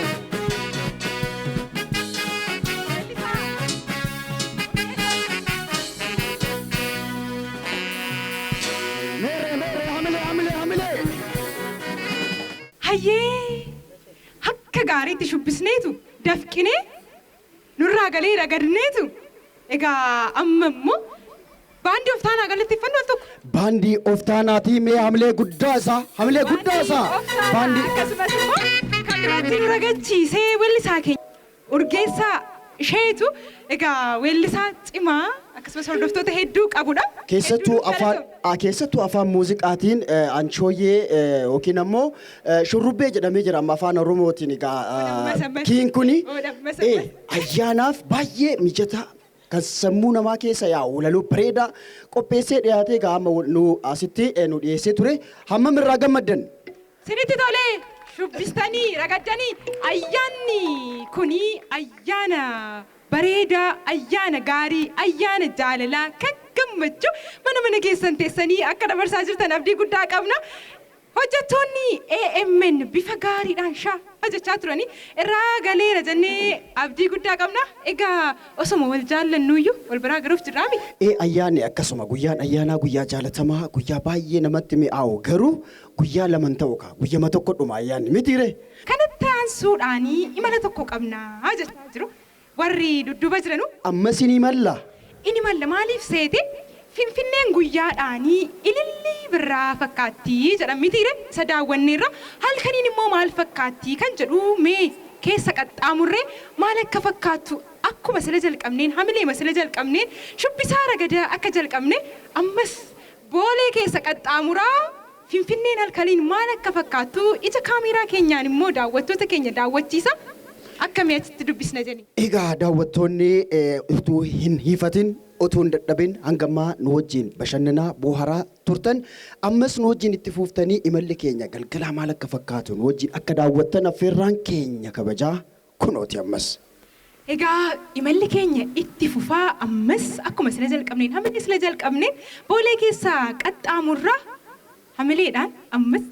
Hayyee akka gaariitti shubbisneetu dafqinee nurraa galee ragadneetu egaa amma immoo baandii of taanaa galateeffannoo tokko. Baandii of taanaatii mee hamilee guddaa isaa akkasumas immoo kan biraatti nu ragachiisee weellisaa keenya urgeessaa isheetu egaa weellisaa cimaa akkasumas hordoftoota hedduu qabudha. Keessattuu afaan muuziqaatiin anchooyyee yookiin ammoo shurrubbee jedhamee jira amma afaan Oromootiin egaa kiin kuni ayyaanaaf baay'ee mijataa kan sammuu namaa keessa yaa'u walaloo bareedaa qopheessee dhiyaatee egaa amma nu asitti nu dhiyeessee ture hammam irraa gammaddan. Sinitti tolee shubbistanii ragaddanii ayyaanni kuni ayyaana bareedaa ayyaana gaarii ayyaana jaalalaa kan gammachuu mana keessan teessanii akka dabarsaa jirtan abdii guddaa qabna. Hojjettoonni AMN bifa gaariidhaan hojjechaa turanii irraa galeera jennee abdii guddaa qabna. Egaa osoma wal jaallannuyyuu wal biraa garuuf jirraami. Ayyaanni akkasuma guyyaan ayyaanaa guyyaa jaalatamaa guyyaa baay'ee namatti mi'aawu garuu guyyaa laman ta'u guyyama tokko dhuma ayyaanni mitiire. Kanatti aansuudhaanii imala tokko qabnaa jechaa jiru. Warri dudduuba jiranu. Ammas ni malla. Inni malla maaliif seete? Finfinneen guyyaadhaanii ilillii birraa fakkaatti jedhan mitiire isa daawwanneerra halkaniin immoo maal fakkaatti kan jedhu mee keessa qaxxaamurree maal akka fakkaattu akkuma sila jalqabneen hamileema sila jalqabneen shubbisaa ragadaa akka jalqabne ammas boolee keessa qaxxaamuraa Finfinneen halkaniin maal akka fakkaattu ija kaameeraa keenyaan immoo daawwattoota keenya daawwachiisa akkamii achitti dubbisna jenni. Egaa daawwattoonni utuu hin hiifatin otoo hin dadhabin hangammaa nu wajjin bashannanaa booharaa turtan ammas nu wajjin itti fuuftanii imalli keenya galgalaa maal akka fakkaatu nu wajjin akka daawwattan affeerraan keenya kabajaa kunooti ammas. Egaa imalli keenya itti fufaa ammas akkuma sila jalqabneen hamilli sila jalqabneen boolee keessaa qaxxaamurraa hamileedhaan ammas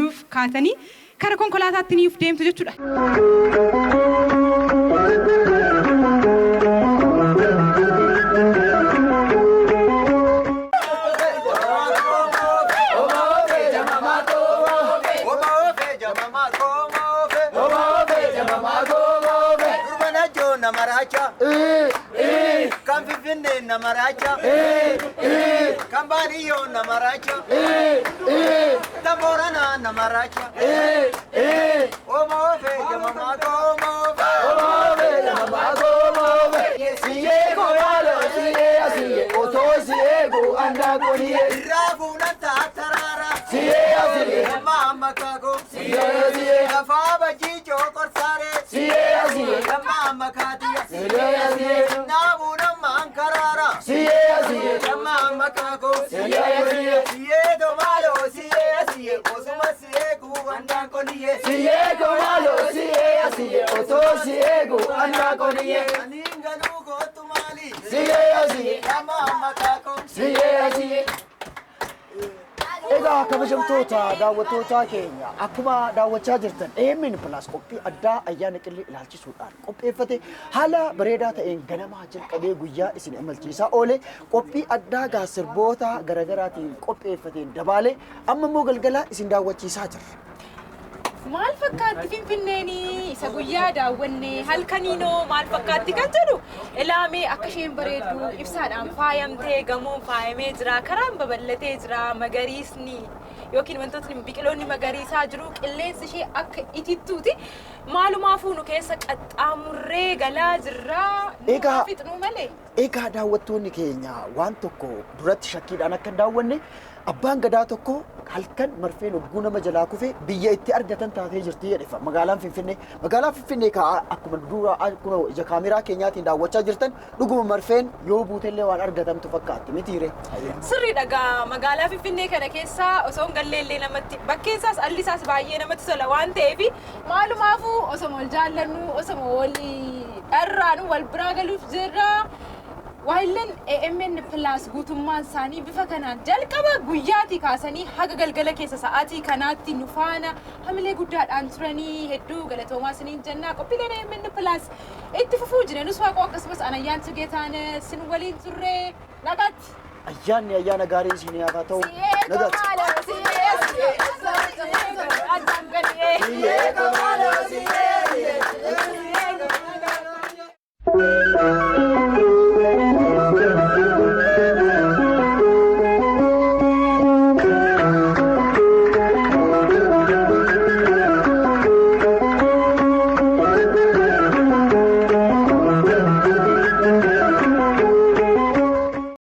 nuuf kaatanii kara konkolaataatti nuuf deemtu jechuudha. Kan Finfinnee namaracha kan Baadiyoo namaracha Tamboorana namaracha Omoofe jamamaa koomoofe Siyee koyaalo siyee asiyee otoo siyee gu'andaa koniyee Irraafuuna taataraara siyee asiyee Gammaa makaago siyee asiyee Lafaa bajiichoo korsaaree siyee asiyee Gammaa makaatiya siyee asiyee Naabuuna maankarara siyee asiyee Gammaa makago siyee asiyee Siyee domaalo siyee asiyee Osuma siyee gu'andaa koniyee Siyee koyaalo siyee asiyee otoo siyee gu'andaa koniyee Aningaluu gootu maali siyee asiyee Gammaa makago siyee asiyee Egaa kabajamtoota daawwattoota keenya akkuma daawwachaa jirtan AMN Plus qophii addaa ayyaana qillee ilaalchisuudhaan qopheeffate haala bareedaa ta'een ganamaa jalqabee guyyaa isin imalchiisaa oole qophii addaa sirboota garaagaraatiin qopheeffateen dabaalee amma immoo galgala isin daawwachiisaa jirra. Maal fakkaatti Finfinneeni isa guyyaa daawwanne halkaniinoo maal fakkaatti kan jedhu ilaamee akka isheen bareeddu ibsaadhaan faayamtee gamoon faayamee jira karaan babal'atee jira magariisni yookiin wantootni biqiloonni magariisaa jiru qilleensi ishee akka itittuuti maalumaafuu nu keessa qaxxaamurree galaa jirra Egaa fixnuu malee. Egaa daawwattoonni keenya waan tokko duratti shakkiidhaan akka hin daawwanne abbaan gadaa tokko halkan marfeen hogguu nama jalaa kufee biyya itti argatan taatee jirti jedhefa magaalaan Finfinnee akkuma dura akkuma ija kaameeraa keenyaatiin daawwachaa jirtan dhuguma marfeen yoo buutellee waan argatamtu fakkaatti mitiire. Sirrii dhagaa magaalaa Finfinnee kana keessaa osoo hin galleellee namatti bakkeessaas allisaas baay'ee namatti tola waan ta'eef maalumaafuu osoma wal jaallannu osoma wal dharraanu wal biraa galuuf jirra. Waayilleen AMN Plus guutummaan isaanii bifa kanaan jalqaba guyyaatii kaasanii haga galgala keessa sa'aatii kanaatti nu faana hamilee guddaadhaan turanii hedduu galatoomaa isiniin jennaa qophiileen AMN Plus itti fufuu jiran nus waaqoo akkasumas anayyaan tugeetaan sin waliin turre nagaatti. Ayyaanni ayyaana gaarii isin haa ta'u nagaatti.